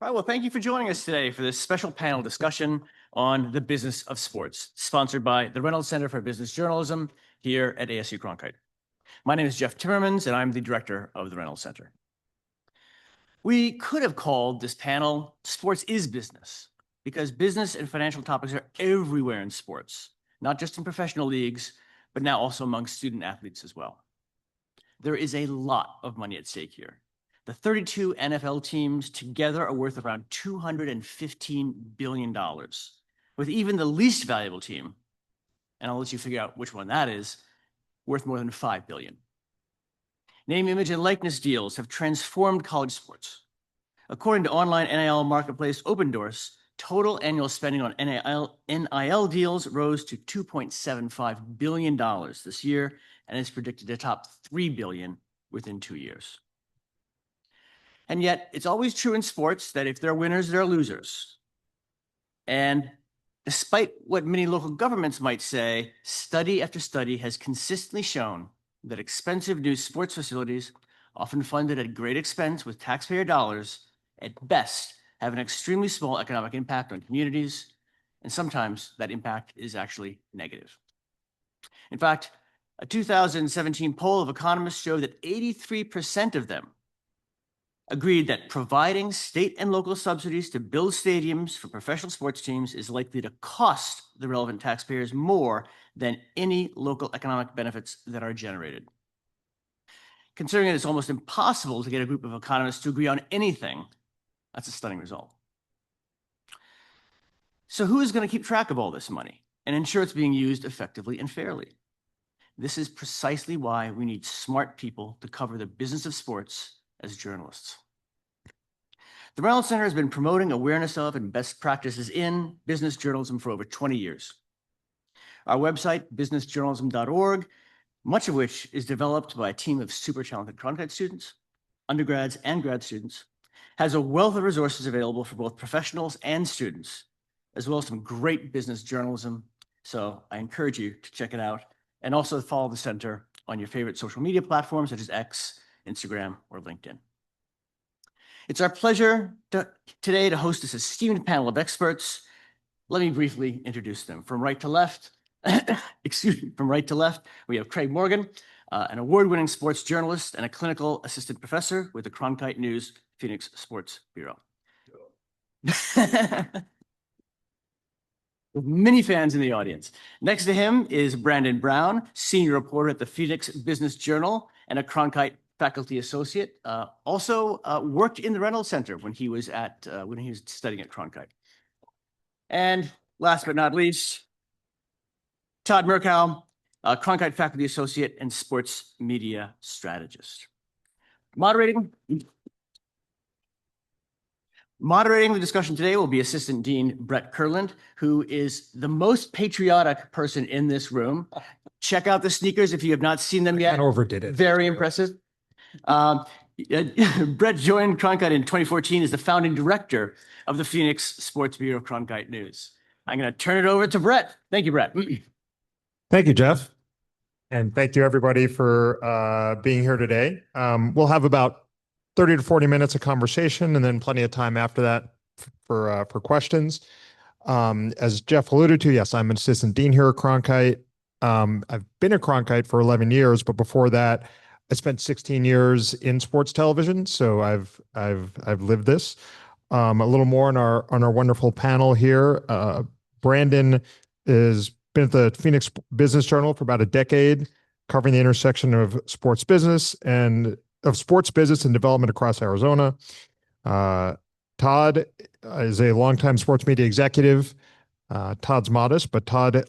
All right, well, thank you for joining us today for this special panel discussion on the business of sports, sponsored by the Reynolds Center for Business Journalism here at ASU Cronkite. My name is Jeff Timmermans, and I'm the director of the Reynolds Center. We could have called this panel Sports is Business, because business and financial topics are everywhere in sports, not just in professional leagues, but now also among student athletes as well. There is a lot of money at stake here. The 32 NFL teams together are worth around $215 billion, with even the least valuable team, and I'll let you figure out which one that is, worth more than $5 billion. Name, image, and likeness deals have transformed college sports. According to online NIL marketplace Opendoors, total annual spending on NIL deals rose to $2.75 billion this year and is predicted to top $3 billion within 2 years. And yet, it's always true in sports that if there are winners, there are losers. And despite what many local governments might say, study after study has consistently shown that expensive new sports facilities, often funded at great expense with taxpayer dollars, at best have an extremely small economic impact on communities, and sometimes that impact is actually negative. In fact, a 2017 poll of economists showed that 83% of them agreed that providing state and local subsidies to build stadiums for professional sports teams is likely to cost the relevant taxpayers more than any local economic benefits that are generated. Considering that it's almost impossible to get a group of economists to agree on anything, that's a stunning result. So who is going to keep track of all this money and ensure it's being used effectively and fairly? This is precisely why we need smart people to cover the business of sports as journalists. The Reynolds Center has been promoting awareness of and best practices in business journalism for over 20 years. Our website, businessjournalism.org, much of which is developed by a team of super talented Cronkite students, undergrads and grad students, has a wealth of resources available for both professionals and students, as well as some great business journalism. So I encourage you to check it out and also follow the center on your favorite social media platforms such as X, Instagram, or LinkedIn. It's our pleasure today to host this esteemed panel of experts. Let me briefly introduce them. From right to left, from right to left, we have Craig Morgan, an award-winning sports journalist and a clinical assistant professor with the Cronkite News Phoenix Sports Bureau. With many fans in the audience. Next to him is Brandon Brown, senior reporter at the Phoenix Business Journal and a Cronkite faculty associate. Also worked in the Reynolds Center when he was studying at Cronkite. And last but not least, Todd Murkow, Cronkite faculty associate and sports media strategist. Moderating the discussion today will be Assistant Dean Brett Kurland, who is the most patriotic person in this room. Check out the sneakers if you have not seen them yet. I overdid it. Very impressive. Brett joined Cronkite in 2014 as the founding director of the Phoenix Sports Bureau of Cronkite News. I'm going to turn it over to Brett. Thank you, Brett. Thank you, Jeff. And thank you, everybody, for being here today. We'll have about 30 to 40 minutes of conversation and then plenty of time after that for questions. As Jeff alluded to, yes, I'm an assistant dean here at Cronkite. I've been at Cronkite for 11 years, but before that, I spent 16 years in sports television. So I've lived this. A little more on our wonderful panel here. Brandon has been at the Phoenix Business Journal for about a decade, covering the intersection of sports business and development across Arizona. Todd is a longtime sports media executive. Todd's modest, but Todd,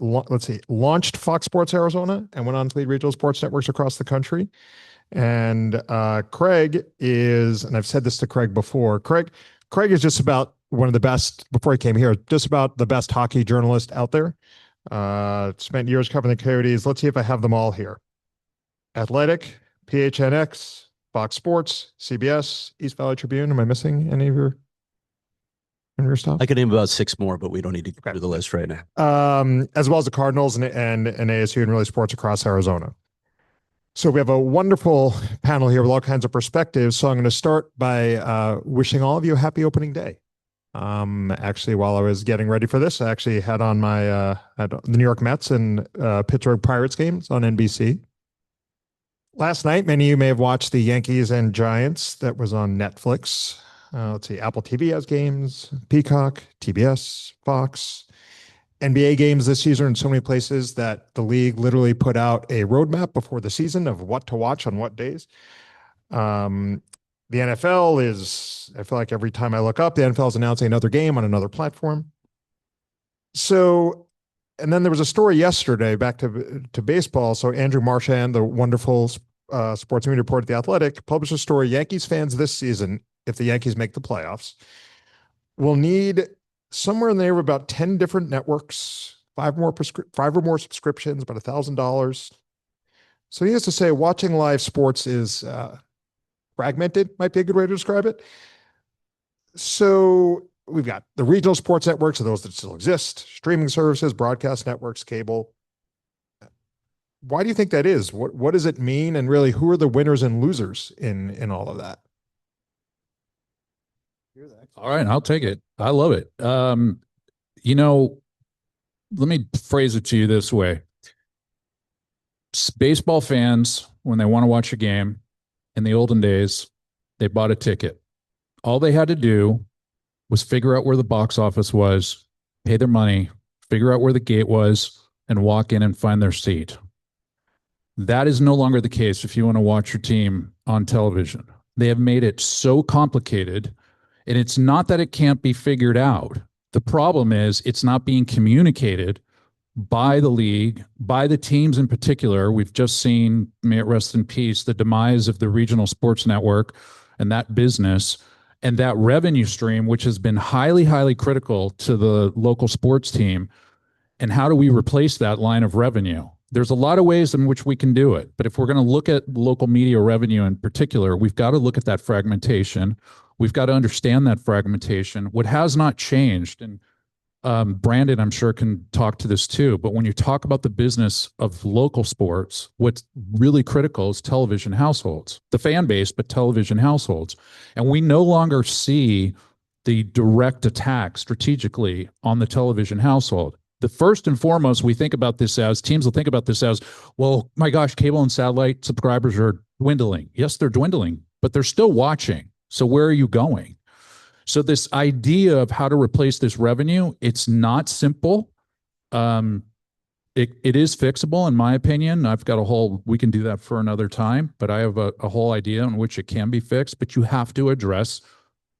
launched Fox Sports Arizona and went on to lead regional sports networks across the country. And Craig is, and I've said this to Craig before, Craig is just about one of the best, before he came here, just about the best hockey journalist out there. Spent years covering the Coyotes. Let's see if I have them all here. Athletic, PHNX, Fox Sports, CBS, East Valley Tribune. Am I missing any of your stuff? I could name about 6 more, but we don't need to go through the list right now. As well as the Cardinals and ASU and really sports across Arizona. So we have a wonderful panel here with all kinds of perspectives. So I'm going to start by wishing all of you a happy opening day. Actually, while I was getting ready for this, I actually had on my had the New York Mets and Pittsburgh Pirates games on NBC. Last night, many of you may have watched the Yankees and Giants that was on Netflix. Let's see, Apple TV has games, Peacock, TBS, Fox. NBA games this season in so many places that the league literally put out a roadmap before the season of what to watch on what days. The NFL is, I feel like every time I look up, the NFL is announcing another game on another platform. So, and then there was a story yesterday back to baseball. So Andrew Marchand, the wonderful sports media reporter at The Athletic, published a story. Yankees fans this season, if the Yankees make the playoffs, will need somewhere in the neighborhood of about 10 different networks, five or more subscriptions, about $1,000. So he has to say watching live sports is fragmented, might be a good way to describe it. So we've got the regional sports networks, or those that still exist, streaming services, broadcast networks, cable. Why do you think that is? What does it mean? And really, who are the winners and losers in all of that? All right, I'll take it. I love it. You know, let me phrase it to you this way. Baseball fans, when they want to watch a game, in the olden days, they bought a ticket. All they had to do was figure out where the box office was, pay their money, figure out where the gate was, and walk in and find their seat. That is no longer the case if you want to watch your team on television. They have made it so complicated, and it's not that it can't be figured out. The problem is it's not being communicated by the league, by the teams in particular. We've just seen, may it rest in peace, the demise of the regional sports network and that business and that revenue stream, which has been highly, highly critical to the local sports team. And how do we replace that line of revenue? There's a lot of ways in which we can do it. But if we're going to look at local media revenue in particular, we've got to look at that fragmentation. We've got to understand that fragmentation. What has not changed, and Brandon, I'm sure, can talk to this too, but when you talk about the business of local sports, what's really critical is television households, the fan base, but television households. And we no longer see the direct attack strategically on the television household. The first and foremost, we think about this as, teams will think about this as, well, my gosh, cable and satellite subscribers are dwindling. Yes, they're dwindling, but they're still watching. So where are you going? So this idea of how to replace this revenue, it's not simple. It is fixable, in my opinion. I've got we can do that for another time, but I have a whole idea in which it can be fixed, but you have to address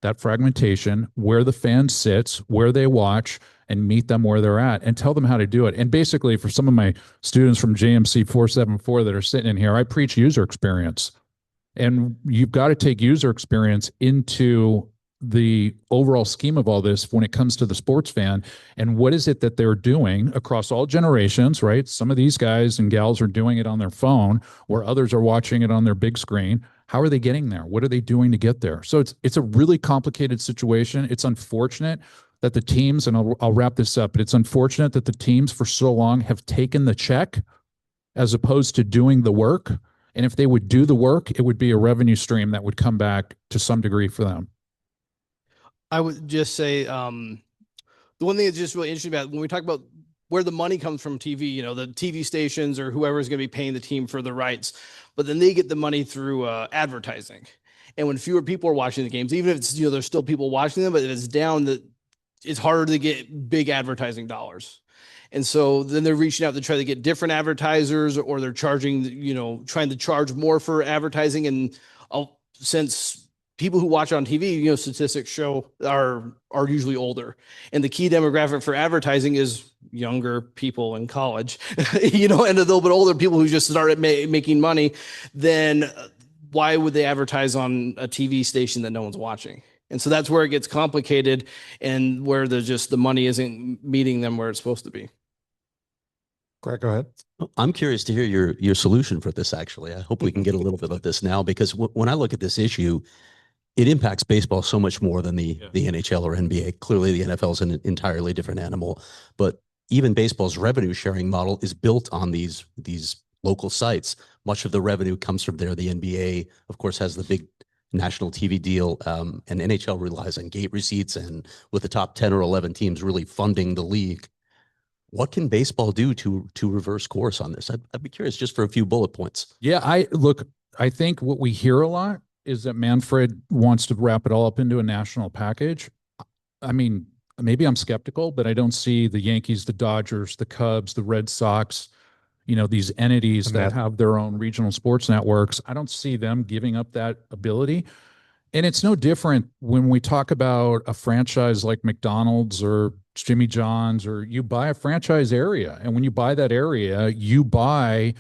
that fragmentation, where the fan sits, where they watch, and meet them where they're at and tell them how to do it. And basically, for some of my students from JMC 474 that are sitting in here, I preach user experience. And you've got to take user experience into the overall scheme of all this when it comes to the sports fan. And what is it that they're doing across all generations, right? Some of these guys and gals are doing it on their phone, where others are watching it on their big screen. How are they getting there? What are they doing to get there? So it's a really complicated situation. It's unfortunate that the teams, and I'll wrap this up, but it's unfortunate that the teams for so long have taken the check as opposed to doing the work. And if they would do the work, it would be a revenue stream that would come back to some degree for them. I would just say the one thing that's just really interesting about when we talk about where the money comes from TV, you know, the TV stations or whoever is going to be paying the team for the rights, but then they get the money through advertising. And when fewer people are watching the games, even if it's, you know, there's still people watching them, but if it's down, that it's harder to get big advertising dollars. And so then they're reaching out to try to get different advertisers, or they're charging, you know, trying to charge more for advertising. And since people who watch on TV, you know, statistics show are usually older. And the key demographic for advertising is younger people in college, you know, and a little bit older people who just started making money. Then why would they advertise on a TV station that no one's watching? And so that's where it gets complicated, and where the money isn't meeting them where it's supposed to be. Greg, go ahead. I'm curious to hear your solution for this, actually. I hope we can get a little bit of this now, because when I look at this issue, it impacts baseball so much more than the NHL or NBA. Clearly, the NFL is an entirely different animal, but even baseball's revenue sharing model is built on these local sites. Much of the revenue comes from there. The NBA, of course, has the big national TV deal, and NHL relies on gate receipts, and with the top 10 or 11 teams really funding the league. What can baseball do to reverse course on this? I'd be curious just for a few bullet points. Yeah, I think what we hear a lot is that Manfred wants to wrap it all up into a national package. I mean, maybe I'm skeptical, but I don't see the Yankees, the Dodgers, the Cubs, the Red Sox, these entities that have their own regional sports networks. I don't see them giving up that ability. And it's no different when we talk about a franchise like McDonald's or Jimmy John's, or you buy a franchise area. And when you buy that area, you buy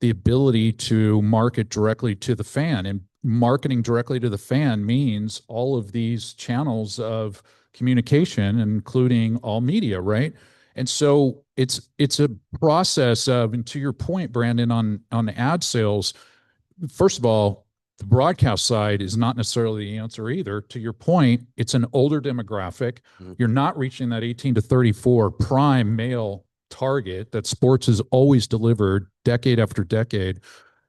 the ability to market directly to the fan. And marketing directly to the fan means all of these channels of communication, including all media, right? And so it's a process of, and to your point, Brandon, on ad sales, first of all, the broadcast side is not necessarily the answer either. To your point, it's an older demographic. You're not reaching that 18 to 34 prime male target that sports has always delivered decade after decade.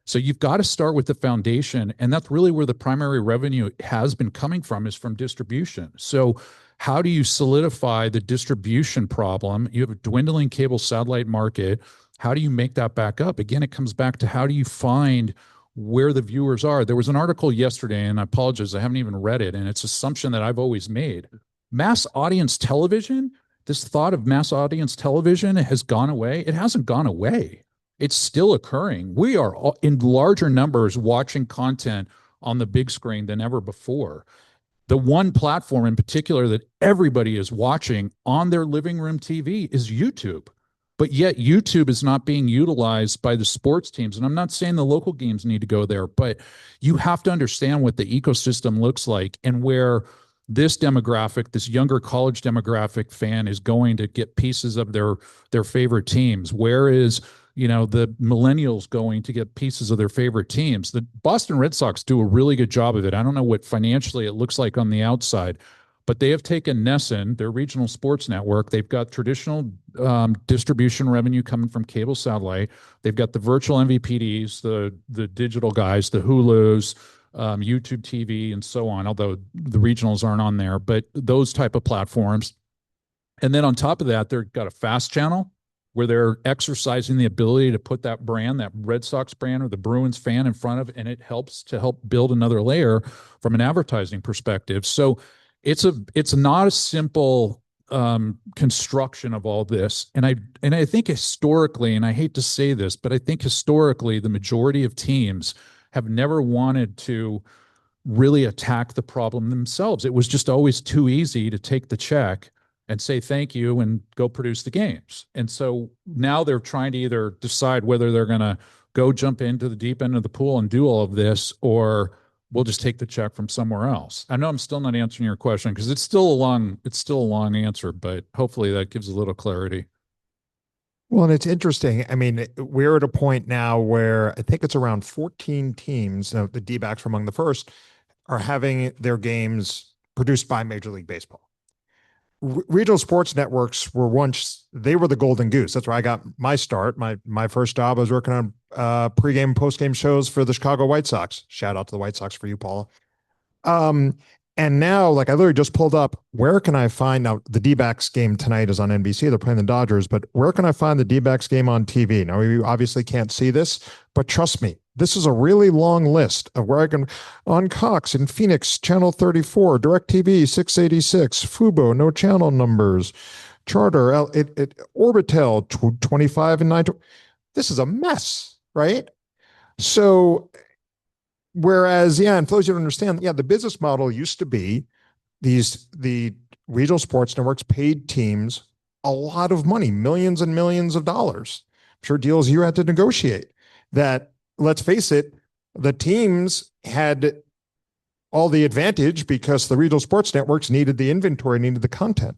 So you've got to start with the foundation. And that's really where the primary revenue has been coming from, is from distribution. So how do you solidify the distribution problem? You have a dwindling cable satellite market. How do you make that back up? Again, it comes back to how do you find where the viewers are. There was an article yesterday, and I apologize, I haven't even read it, and it's an assumption that I've always made. Mass audience television, this thought of mass audience television has gone away. It hasn't gone away. It's still occurring. We are in larger numbers watching content on the big screen than ever before. The one platform in particular that everybody is watching on their living room TV is YouTube. But yet YouTube is not being utilized by the sports teams. And I'm not saying the local games need to go there, but you have to understand what the ecosystem looks like and where this demographic, this younger college demographic fan, is going to get pieces of their favorite teams. Where is, the millennials going to get pieces of their favorite teams? The Boston Red Sox do a really good job of it. I don't know what financially it looks like on the outside, but they have taken NESN, their regional sports network. They've got traditional distribution revenue coming from cable satellite. They've got the virtual MVPDs, the digital guys, the Hulus, YouTube TV, and so on, although the regionals aren't on there, but those type of platforms. And then on top of that, they've got a FAST channel where they're exercising the ability to put that brand, that Red Sox brand or the Bruins fan in front of, and it helps to help build another layer from an advertising perspective. So it's not a simple construction of all this. And I think historically, and I hate to say this, but I think historically the majority of teams have never wanted to really attack the problem themselves. It was just always too easy to take the check and say thank you and go produce the games. And so now they're trying to either decide whether they're going to go jump into the deep end of the pool and do all of this, or we'll just take the check from somewhere else. I know I'm still not answering your question because it's still a long answer, but hopefully that gives a little clarity. Well, and it's interesting. I mean, we're at a point now where I think it's around 14 teams, the D-backs were among the first, are having their games produced by Major League Baseball. Regional sports networks were once, they were the golden goose. That's where I got my start. My first job, I was working on pregame, postgame shows for the Chicago White Sox. Shout out to the White Sox for you, Paula. And now, like, I literally just pulled up, where can I find, now the D-backs game tonight is on NBC, they're playing the Dodgers, but where can I find the D-backs game on TV? Now, you obviously can't see this, but trust me, this is a really long list of where I can, on Cox in Phoenix, channel 34, DirecTV 686, Fubo, no channel numbers, Charter, Orbitel 25 and 9. This is a mess, right? So, whereas, and for those you don't understand, the business model used to be the regional sports networks paid teams a lot of money, millions and millions of dollars. I'm sure deals you had to negotiate that, let's face it, the teams had all the advantage because the regional sports networks needed the inventory, needed the content.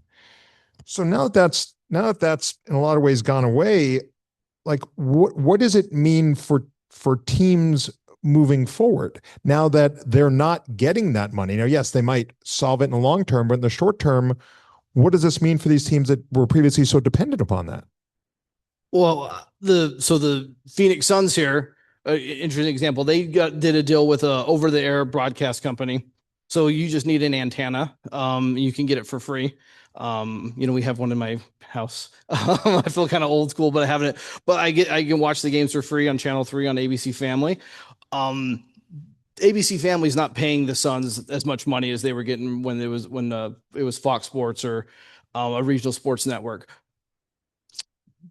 So now that that's in a lot of ways gone away, like what does it mean for teams moving forward now that they're not getting that money? Now, yes, they might solve it in the long term, but in the short term, what does this mean for these teams that were previously so dependent upon that? Well, the Phoenix Suns here, interesting example. They did a deal with a over the air broadcast company. So you just need an antenna. You can get it for free. We have one in my house. I feel kind of old school, but I haven't. But I can watch the games for free on Channel 3 on ABC Family. Um, ABC Family's not paying the Suns as much money as they were getting when it was Fox Sports or a regional sports network.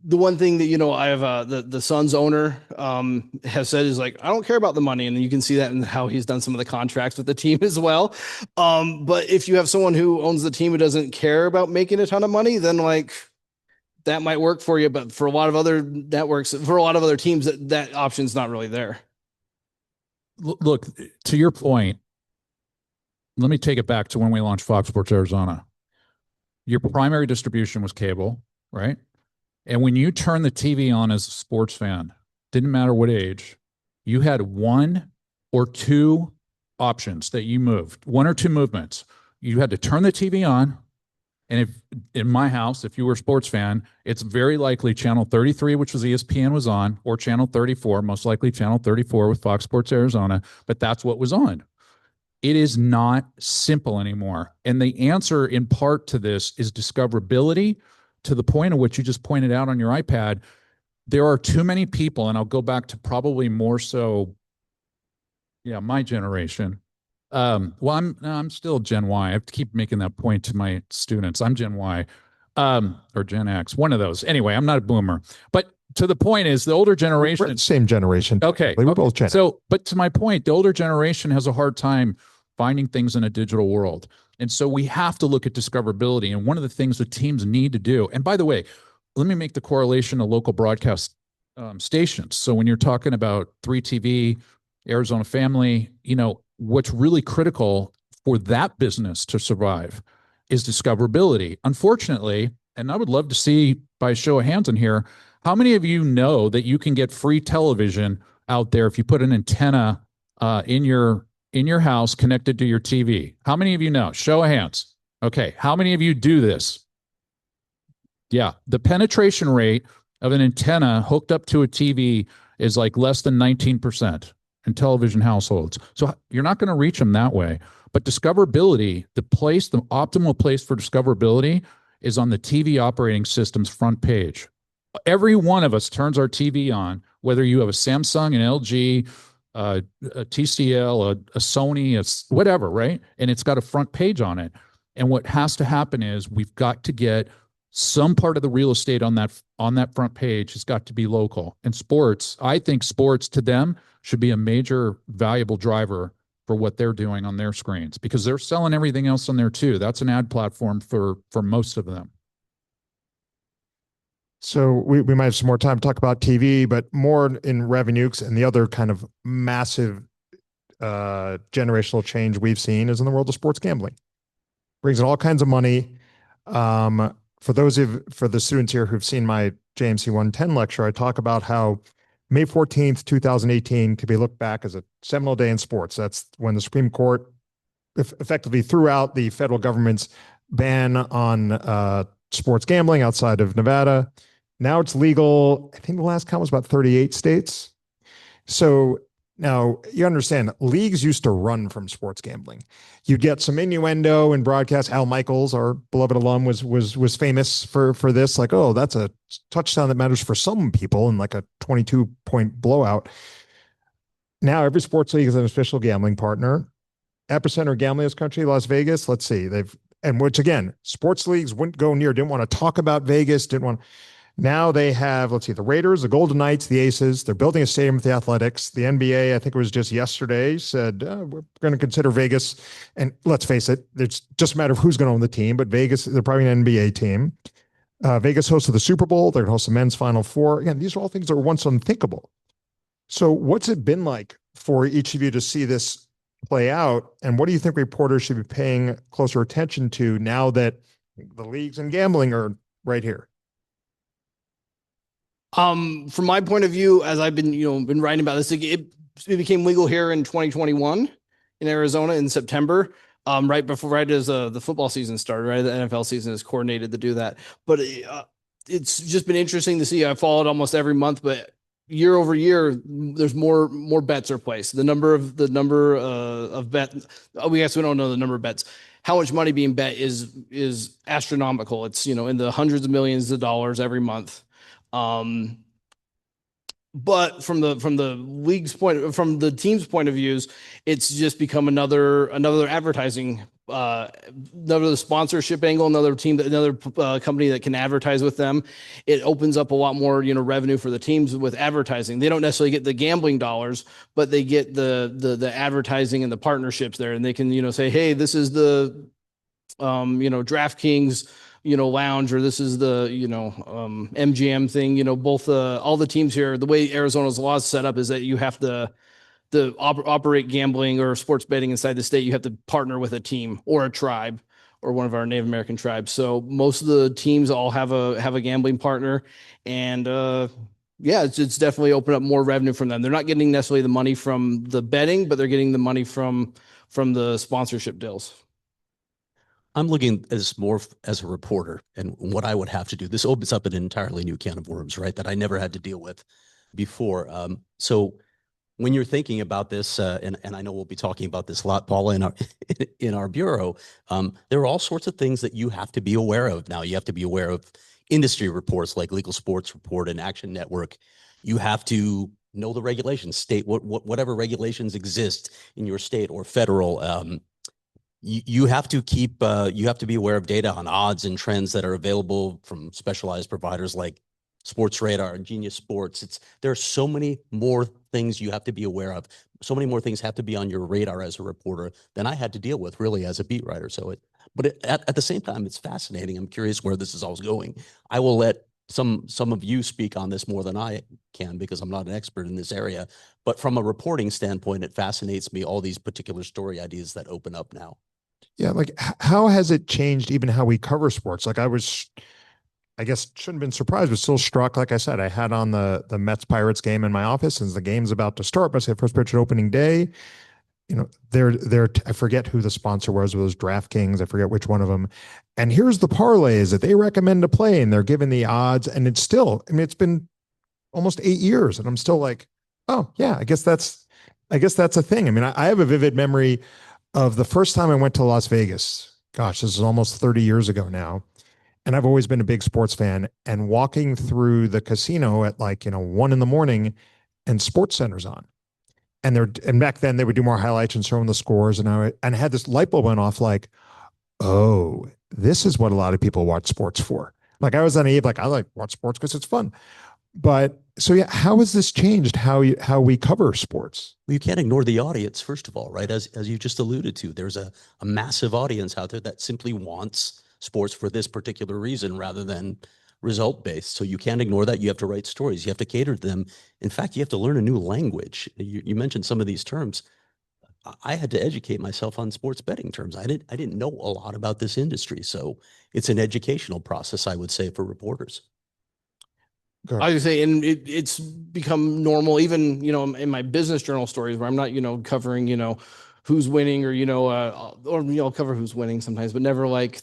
The one thing that I have the Suns owner has said is like, I don't care about the money, and you can see that in how he's done some of the contracts with the team as well. But if you have someone who owns the team who doesn't care about making a ton of money, then like that might work for you. But for a lot of other networks, for a lot of other teams, that option's not really there. Look, to your point, let me take it back to when we launched Fox Sports Arizona. Your primary distribution was cable, right? And when you turn the TV on as a sports fan, didn't matter what age, you had one or two options that you moved, one or two movements. You had to turn the TV on. And if in my house, if you were a sports fan, it's very likely channel 33, which was ESPN, was on, or channel 34, most likely channel 34 with Fox Sports Arizona, but that's what was on. It is not simple anymore. And the answer in part to this is discoverability, to the point of what you just pointed out on your iPad. There are too many people, and I'll go back to probably more so, my generation. Well, I'm still Gen Y. I have to keep making that point to my students. I'm Gen Y, or Gen X, one of those. Anyway, I'm not a boomer, but to the point is the older generation. We're same generation. Okay. We're both Gen X. So, but to my point, the older generation has a hard time finding things in a digital world. And so we have to look at discoverability. And one of the things that teams need to do, and by the way, let me make the correlation to local broadcast stations. So when you're talking about 3TV, Arizona Family, what's really critical for that business to survive is discoverability. Unfortunately, and I would love to see by a show of hands in here, how many of you know that you can get free television out there if you put an antenna in your house connected to your TV? How many of you know? Show of hands. Okay. How many of you do this? Yeah. The penetration rate of an antenna hooked up to a TV is like less than 19% in television households. So you're not going to reach them that way. But discoverability, the optimal place for discoverability is on the TV operating system's front page. Every one of us turns our TV on, whether you have a Samsung, an LG, a TCL, a Sony, whatever, right? And it's got a front page on it. And what has to happen is we've got to get some part of the real estate on that front page has got to be local. And sports, I think sports to them should be a major valuable driver for what they're doing on their screens, because they're selling everything else on there too. That's an ad platform for most of them. So we might have some more time to talk about TV, but more in revenues, and the other kind of massive generational change we've seen is in the world of sports gambling. Brings in all kinds of money. For the students here who've seen my JMC 110 lecture, I talk about how May 14th, 2018 could be looked back as a seminal day in sports. That's when the Supreme Court effectively threw out the federal government's ban on sports gambling outside of Nevada. Now it's legal. I think the last count was about 38 states. So now you understand, leagues used to run from sports gambling. You get some innuendo in broadcast. Al Michaels, our beloved alum, was famous for this. Like, oh, that's a touchdown that matters for some people in like a 22-point blowout. Now every sports league is an official gambling partner. Epicenter gambling country, Las Vegas. Let's see, which again, sports leagues wouldn't go near, didn't want to talk about Vegas, didn't want. Now they have, let's see, the Raiders, the Golden Knights, the Aces. They're building a stadium with the Athletics. The NBA, I think it was just yesterday, said, we're going to consider Vegas. And let's face it, it's just a matter of who's going to own the team. But Vegas, they're probably an NBA team. Vegas hosted the Super Bowl. They're going to host the men's Final Four. Again, these are all things that were once unthinkable. So what's it been like for each of you to see this play out? And what do you think reporters should be paying closer attention to now that the leagues and gambling are right here? From my point of view, as I've been writing about this, it became legal here in 2021 in Arizona in September, right as the football season started, right? The NFL season is coordinated to do that. But it's just been interesting to see. I followed almost every month, but year over year, there's more bets are placed. The number of bet. Oh, we don't know the number of bets. How much money being bet is astronomical. It's, in the hundreds of millions of dollars every month. But from the team's point of views, it's just become another advertising, another sponsorship angle, another company that can advertise with them. It opens up a lot more, revenue for the teams with advertising. They don't necessarily get the gambling dollars, but they get the advertising and the partnerships there, and they can, say, hey, this is the, DraftKings, lounge, or this is the, MGM thing, both, all the teams here, the way Arizona's law is set up is that you have to operate gambling or sports betting inside the state. You have to partner with a team or a tribe or one of our Native American tribes. So most of the teams all have a gambling partner, and, yeah, it's definitely opened up more revenue from them. They're not getting necessarily the money from the betting, but they're getting the money from the sponsorship deals. I'm looking as more as a reporter and what I would have to do. This opens up an entirely new can of worms, right? That I never had to deal with before. So when you're thinking about this, and I know we'll be talking about this a lot, Paula, in our bureau, there are all sorts of things that you have to be aware of. Now, you have to be aware of industry reports like Legal Sports Report and Action Network. You have to know the regulations, state whatever regulations exist in your state or federal. You have to be aware of data on odds and trends that are available from specialized providers like Sports Radar and Genius Sports. There are so many more things you have to be aware of. So many more things have to be on your radar as a reporter than I had to deal with really as a beat writer. At the same time, it's fascinating. I'm curious where this is all going. I will let some of you speak on this more than I can because I'm not an expert in this area. But from a reporting standpoint, it fascinates me, all these particular story ideas that open up now. Yeah, like how has it changed even how we cover sports? Like I guess shouldn't have been surprised, but still struck. Like I said, I had on the Mets Pirates game in my office, and the game's about to start. But I said first pitch at opening day. I forget who the sponsor was. It was DraftKings. I forget which one of them. And here's the parlays that they recommend to play, and they're giving the odds. And it's still, it's been almost 8 years, and I'm still like, oh yeah, I guess that's a thing. I have a vivid memory of the first time I went to Las Vegas. Gosh, this is almost 30 years ago now. And I've always been a big sports fan, and walking through the casino at 1 a.m. and Sports Center's on. And back then they would do more highlights and showing the scores. And I had this light bulb went off like, oh, this is what a lot of people watch sports for. Like I was naive, like I like watch sports because it's fun. But so yeah, how has this changed how we cover sports? Well, you can't ignore the audience, first of all, right? As you just alluded to, there's a massive audience out there that simply wants sports for this particular reason rather than result based. So you can't ignore that. You have to write stories. You have to cater to them. In fact, you have to learn a new language. You mentioned some of these terms. I had to educate myself on sports betting terms. I didn't know a lot about this industry. So it's an educational process, I would say, for reporters. I would say, and it's become normal, even, in my business journal stories where I'm not, covering, who's winning or, I'll cover who's winning sometimes, but never like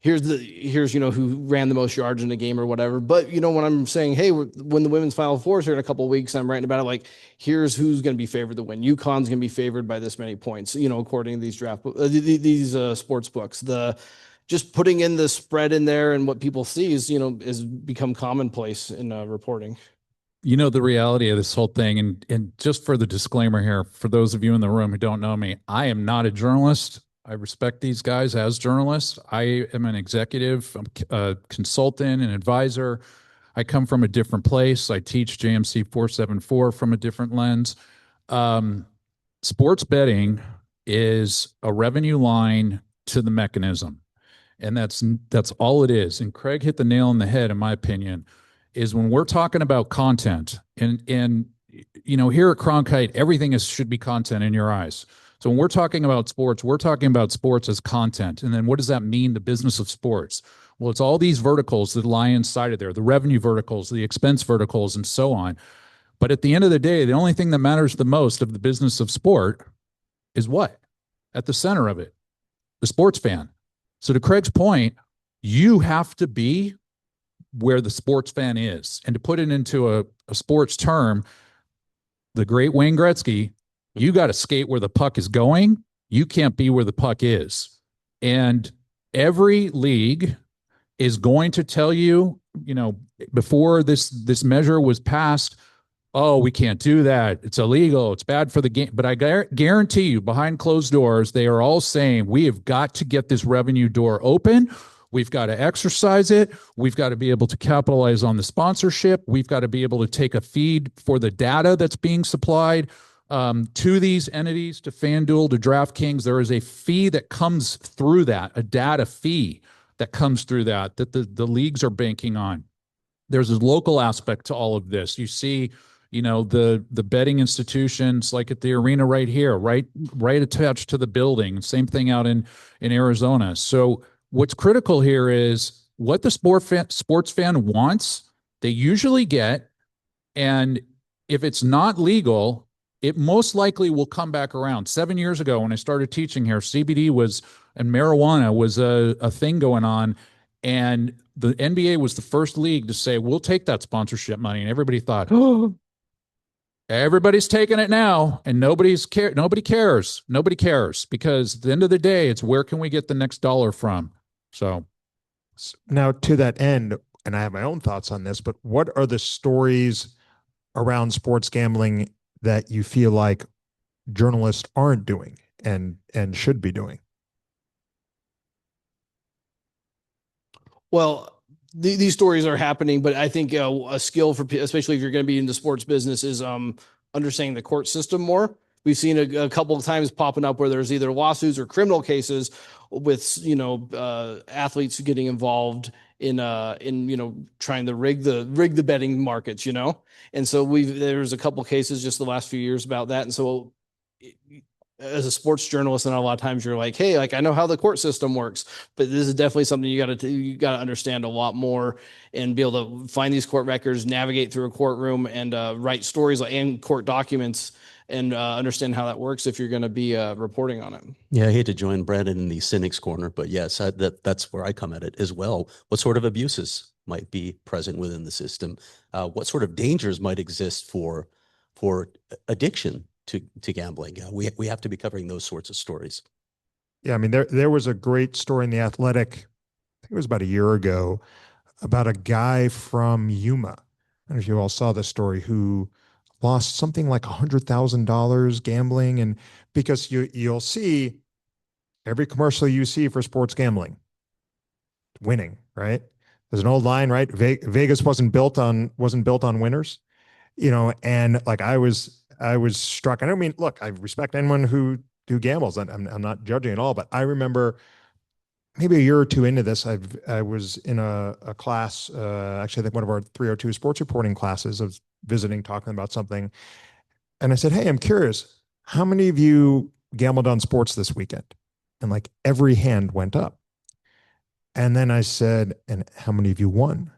here's who ran the most yards in a game or whatever. But, when I'm saying, hey, when the women's Final Four is here in a couple of weeks, I'm writing about it. Like, here's who's going to be favored to win. UConn's going to be favored by this many points, according to these sports books. Just putting in the spread in there and what people see is become commonplace in reporting. The reality of this whole thing, and just for the disclaimer here, for those of you in the room who don't know me, I am not a journalist. I respect these guys as journalists. I am an executive, I'm a consultant, an advisor. I come from a different place. I teach JMC 474 from a different lens. Sports betting is a revenue line to the mechanism. And that's all it is. And Craig hit the nail on the head, in my opinion, is when we're talking about content and here at Cronkite, everything should be content in your eyes. So when we're talking about sports, we're talking about sports as content. And then what does that mean, the business of sports? Well, it's all these verticals that lie inside of there, the revenue verticals, the expense verticals, and so on. But at the end of the day, the only thing that matters the most of the business of sport is what? At the center of it, the sports fan. So to Craig's point, you have to be where the sports fan is. And to put it into a sports term, the great Wayne Gretzky, you got to skate where the puck is going. You can't be where the puck is. And every league is going to tell you, before this measure was passed, oh, we can't do that. It's illegal. It's bad for the game. But I guarantee you, behind closed doors, they are all saying, we have got to get this revenue door open. We've got to exercise it. We've got to be able to capitalize on the sponsorship. We've got to be able to take a feed for the data that's being supplied to these entities, to FanDuel, to DraftKings. There is a fee that comes through that, a data fee that comes through that the leagues are banking on. There's a local aspect to all of this. You see, the betting institutions like at the arena right here, right attached to the building. Same thing out in Arizona. So what's critical here is what the sports fan wants, they usually get. And if it's not legal, it most likely will come back around. 7 years ago, when I started teaching here, CBD and marijuana was a thing going on. And the NBA was the first league to say, we'll take that sponsorship money. And everybody thought, oh, everybody's taking it now. And nobody cares. Nobody cares, because at the end of the day, it's where can we get the next dollar from? So now, to that end, and I have my own thoughts on this, but what are the stories around sports gambling that you feel like journalists aren't doing and should be doing? Well, these stories are happening, but I think a skill for, especially if you're going to be in the sports business, is understanding the court system more. We've seen a couple of times popping up where there's either lawsuits or criminal cases with athletes getting involved in trying to rig the betting markets, and so there's a couple of cases just the last few years about that. And so as a sports journalist, and a lot of times you're like, hey, like, I know how the court system works, but this is definitely something you got to understand a lot more and be able to find these court records, navigate through a courtroom, and write stories and court documents, and understand how that works if you're going to be reporting on it. Yeah, I hate to join Brandon in the cynics corner, but yes, that's where I come at it as well. What sort of abuses might be present within the system? What sort of dangers might exist for addiction to gambling? We have to be covering those sorts of stories. Yeah, I mean, there was a great story in The Athletic, I think it was about a year ago, about a guy from Yuma. I don't know if you all saw this story, who lost something like $100,000 gambling. And because you'll see every commercial you see for sports gambling, winning, right? There's an old line, right? Vegas wasn't built on winners, and like I was struck. I don't mean, look, I respect anyone who gambles. I'm not judging at all, but I remember maybe a year or two into this, I was in a class, actually, I think one of our 302 sports reporting classes. I was visiting, talking about something. And I said, hey, I'm curious, how many of you gambled on sports this weekend? And like every hand went up. And then I said, and how many of you won?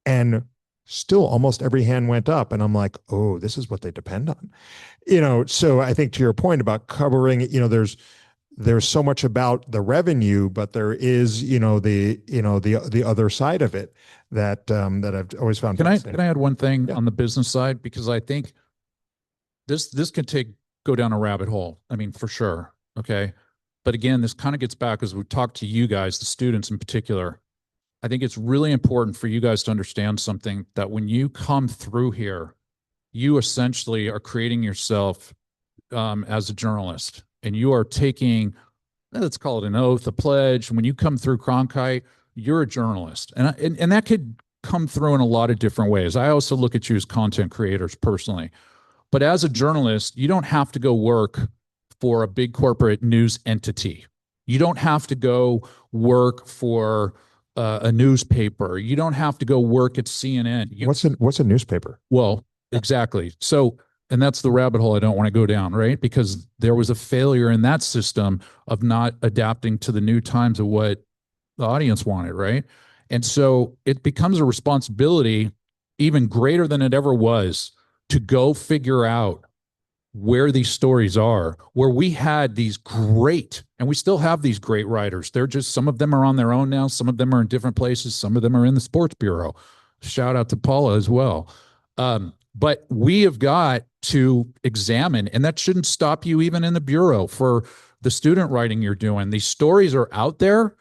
And still almost every hand went up. And I'm like, oh, this is what they depend on. So I think to your point about covering, there's so much about the revenue, but there is, the other side of it that I've always found. Can I add one thing on the business side? Because I think this could go down a rabbit hole. I mean, for sure. Okay. But again, this kind of gets back as we talk to you guys, the students in particular. I think it's really important for you guys to understand something, that when you come through here, you essentially are creating yourself as a journalist, and you are taking, let's call it an oath, a pledge. When you come through Cronkite, you're a journalist. And that could come through in a lot of different ways. I also look at you as content creators personally. But as a journalist, you don't have to go work for a big corporate news entity. You don't have to go work for a newspaper. You don't have to go work at CNN. What's a newspaper? Well, exactly. So, and that's the rabbit hole I don't want to go down, right? Because there was a failure in that system of not adapting to the new times of what the audience wanted, right? And so it becomes a responsibility even greater than it ever was to go figure out where these stories are, where we had these great, and we still have these great writers. They're just, some of them are on their own now. Some of them are in different places. Some of them are in the sports bureau. Shout out to Paula as well. But we have got to examine, and that shouldn't stop you even in the bureau for the student writing you're doing. These stories are out there.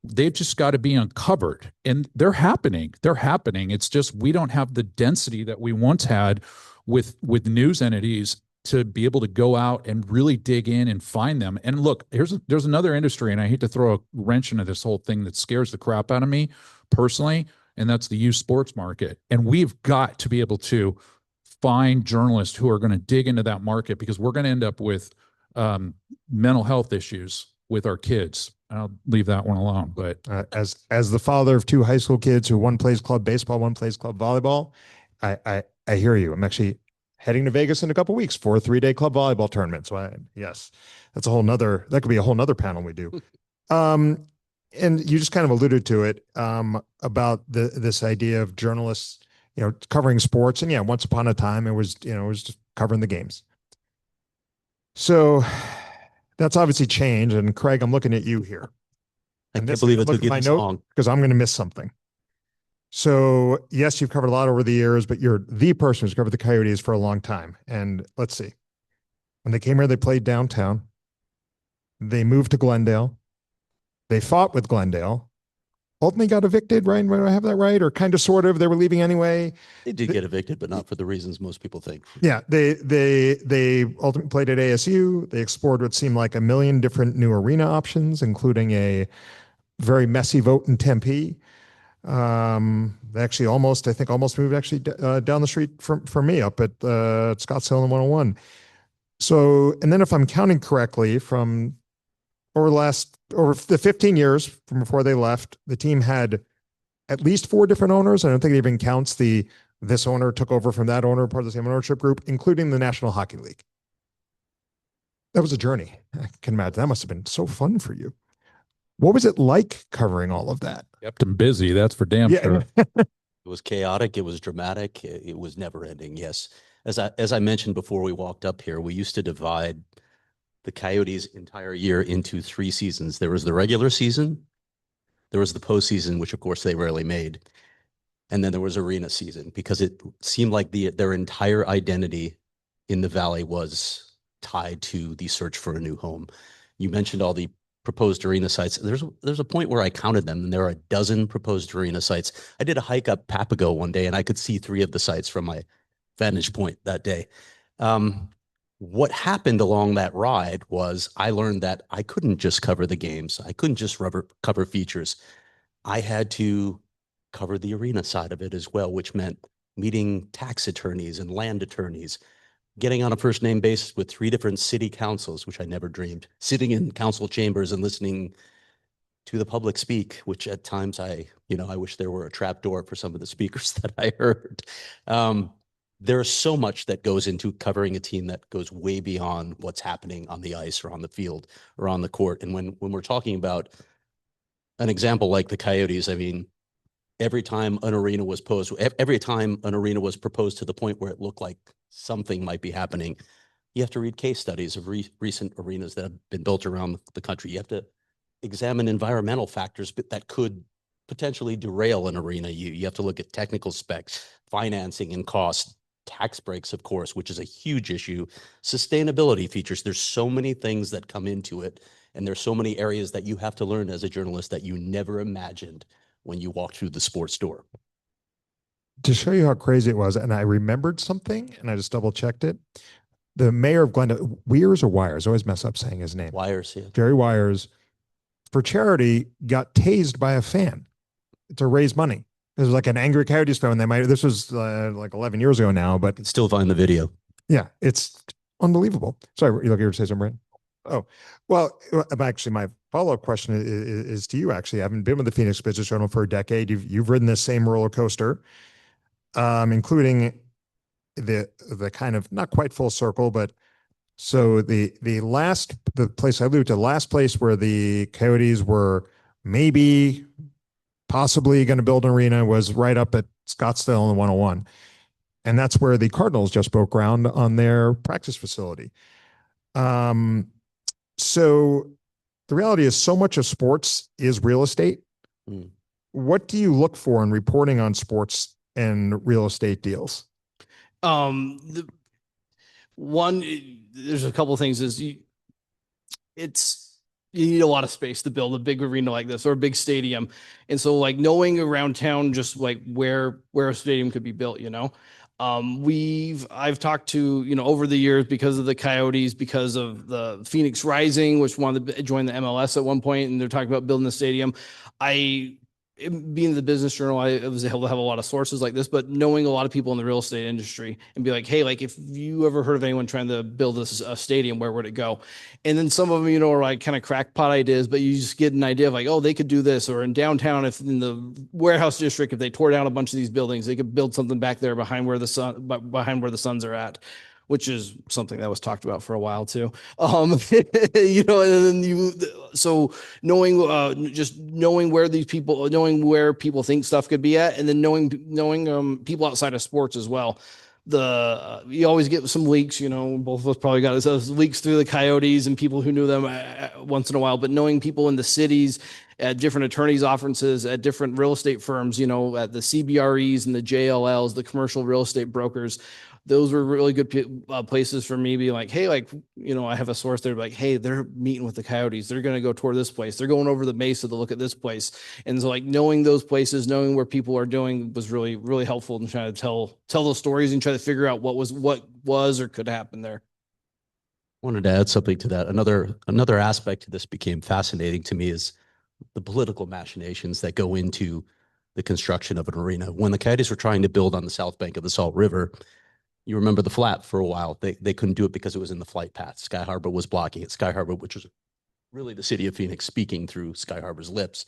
They've just got to be uncovered, and they're happening. They're happening. It's just we don't have the density that we once had with news entities to be able to go out and really dig in and find them. And look, there's another industry, and I hate to throw a wrench into this whole thing that scares the crap out of me personally, and that's the youth sports market. And we've got to be able to find journalists who are going to dig into that market, because we're going to end up with mental health issues with our kids. I'll leave that one alone. But as the father of two high school kids who one plays club baseball, one plays club volleyball, I hear you. I'm actually heading to Vegas in a couple of weeks for a 3-day club volleyball tournament. So yes, that could be a whole nother panel we do. And you just kind of alluded to it, about this idea of journalists, covering sports. And yeah, once upon a time, it was just covering the games. So that's obviously changed. And Craig, I'm looking at you here. I can't believe it took you this long. Because I'm going to miss something. So yes, you've covered a lot over the years, but you're the person who's covered the Coyotes for a long time. And let's see, when they came here, they played downtown. They moved to Glendale. They fought with Glendale. Ultimately got evicted, right? Do I have that right? Or kind of, sort of, they were leaving anyway. They did get evicted, but not for the reasons most people think. Yeah, they ultimately played at ASU. They explored what seemed like a million different new arena options, including a very messy vote in Tempe. They actually almost moved actually down the street from me up at Scottsdale and 101. So, and then if I'm counting correctly, from over the 15 years from before they left, the team had at least 4 different owners. I don't think it even counts this owner took over from that owner, part of the same ownership group, including the National Hockey League. That was a journey. I can imagine that must have been so fun for you. What was it like covering all of that? kept them busy. That's for damn sure. It was chaotic. It was dramatic. It was never ending. Yes. As I mentioned before we walked up here, we used to divide the Coyotes' entire year into 3 seasons. There was the regular season, there was the postseason, which of course they rarely made, and then there was arena season, because it seemed like their entire identity in the Valley was tied to the search for a new home. You mentioned all the proposed arena sites. There's a point where I counted them, and there are a dozen proposed arena sites. I did a hike up Papago one day, and I could see 3 of the sites from my vantage point that day. What happened along that ride was I learned that I couldn't just cover the games. I couldn't just cover features. I had to cover the arena side of it as well, which meant meeting tax attorneys and land attorneys, getting on a first name basis with 3 different city councils, which I never dreamed, sitting in council chambers and listening to the public speak, which at times I wish there were a trap door for some of the speakers that I heard. There's so much that goes into covering a team that goes way beyond what's happening on the ice or on the field or on the court. And when we're talking about an example like the Coyotes, I mean, every time an arena was proposed to the point where it looked like something might be happening, you have to read case studies of recent arenas that have been built around the country. You have to examine environmental factors that could potentially derail an arena. You have to look at technical specs, financing and cost, tax breaks, of course, which is a huge issue, sustainability features. There's so many things that come into it, and there's so many areas that you have to learn as a journalist that you never imagined when you walked through the sports door. To show you how crazy it was, and I remembered something, and I just double checked it. The mayor of Glendale, Weirs or Wires, I always mess up saying his name. Wires, yeah. Jerry Wires, for charity, got tased by a fan to raise money. It was like an angry Coyotes fan. This was like 11 years ago now, but You can still find the video. yeah, it's unbelievable. Sorry, you were to say something, Brandon? Oh, well, actually, my follow-up question is to you, actually. I haven't been with the Phoenix Business Journal for a decade. You've ridden this same roller coaster, including the kind of not quite full circle, but so the place I alluded to, the last place where the Coyotes were possibly going to build an arena was right up at Scottsdale and 101. And that's where the Cardinals just broke ground on their practice facility. So the reality is so much of sports is real estate. Mm. What do you look for in reporting on sports and real estate deals? The one, there's a couple of things you need a lot of space to build a big arena like this or a big stadium. And so like knowing around town, just like where a stadium could be built, I've talked to, over the years because of the Coyotes, because of the Phoenix Rising, which wanted to join the MLS at one point, and they're talking about building the stadium. Being the Business Journal, I was able to have a lot of sources like this, but knowing a lot of people in the real estate industry and be like, hey, like if you ever heard of anyone trying to build a stadium, where would it go? And then some of them, are like kind of crackpot ideas, but you just get an idea of like, oh, they could do this, or in downtown, if in the warehouse district, if they tore down a bunch of these buildings, they could build something back there behind where the Suns are at, which is something that was talked about for a while too. And then so knowing, just knowing where people think stuff could be at, and then knowing people outside of sports as well. You always get some leaks, both of us probably got those leaks through the Coyotes and people who knew them once in a while, but knowing people in the cities at different attorneys' offices, at different real estate firms, at the CBREs and the JLLs, the commercial real estate brokers, those were really good places for me being like, hey, like, I have a source there, like, hey, they're meeting with the Coyotes. They're going to go tour this place. They're going over the Mesa to look at this place. And so like knowing those places, knowing where people are doing was really, really helpful in trying to tell those stories and try to figure out what was or could happen there. Wanted to add something to that. Another aspect of this became fascinating to me is the political machinations that go into the construction of an arena. When the Coyotes were trying to build on the south bank of the Salt River, you remember the flat for a while. They couldn't do it because it was in the flight path. Sky Harbor was blocking it. Sky Harbor, which was really the city of Phoenix speaking through Sky Harbor's lips.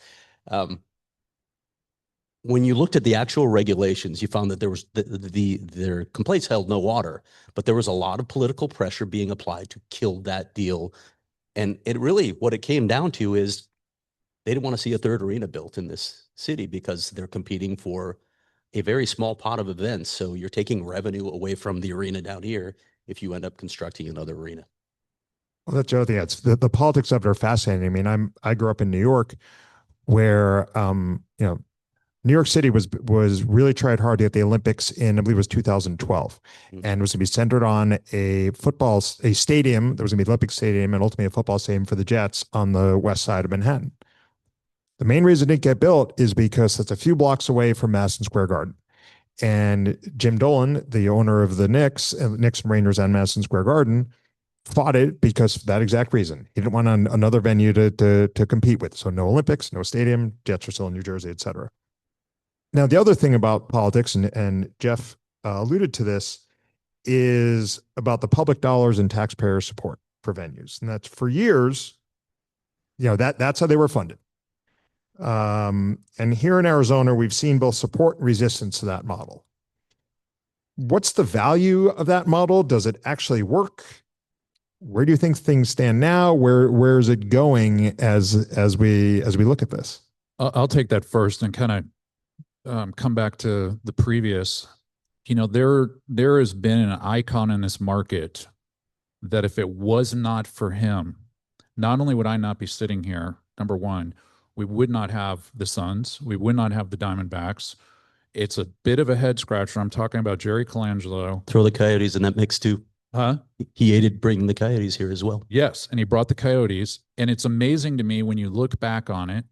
When you looked at the actual regulations, you found that there was their complaints held no water, but there was a lot of political pressure being applied to kill that deal. And it really, what it came down to is they didn't want to see a third arena built in this city because they're competing for a very small pot of events. So you're taking revenue away from the arena down here if you end up constructing another arena. Well, that's the other thing. It's the politics of it are fascinating. I mean, I grew up in New York, where New York City was really tried hard to get the Olympics in, I believe it was 2012, and it was going to be centered on a stadium. There was going to be an Olympic stadium and ultimately a football stadium for the Jets on the west side of Manhattan. The main reason it didn't get built is because it's a few blocks away from Madison Square Garden. And Jim Dolan, the owner of the Knicks and Rangers and Madison Square Garden, fought it because of that exact reason. He didn't want another venue to compete with. So no Olympics, no stadium, Jets are still in New Jersey, et cetera. Now, the other thing about politics, and Jeff alluded to this, is about the public dollars and taxpayer support for venues. And that's for years, that's how they were funded. And here in Arizona, we've seen both support and resistance to that model. What's the value of that model? Does it actually work? Where do you think things stand now? Where is it going as we look at this? I'll take that first and kind of come back to the previous. There has been an icon in this market that if it was not for him, not only would I not be sitting here, number one, we would not have the Suns. We would not have the Diamondbacks. It's a bit of a head scratcher. I'm talking about Jerry Colangelo. Throw the Coyotes in that mix too. Huh? He aided bringing the Coyotes here as well. Yes, and he brought the Coyotes. And it's amazing to me when you look back on it,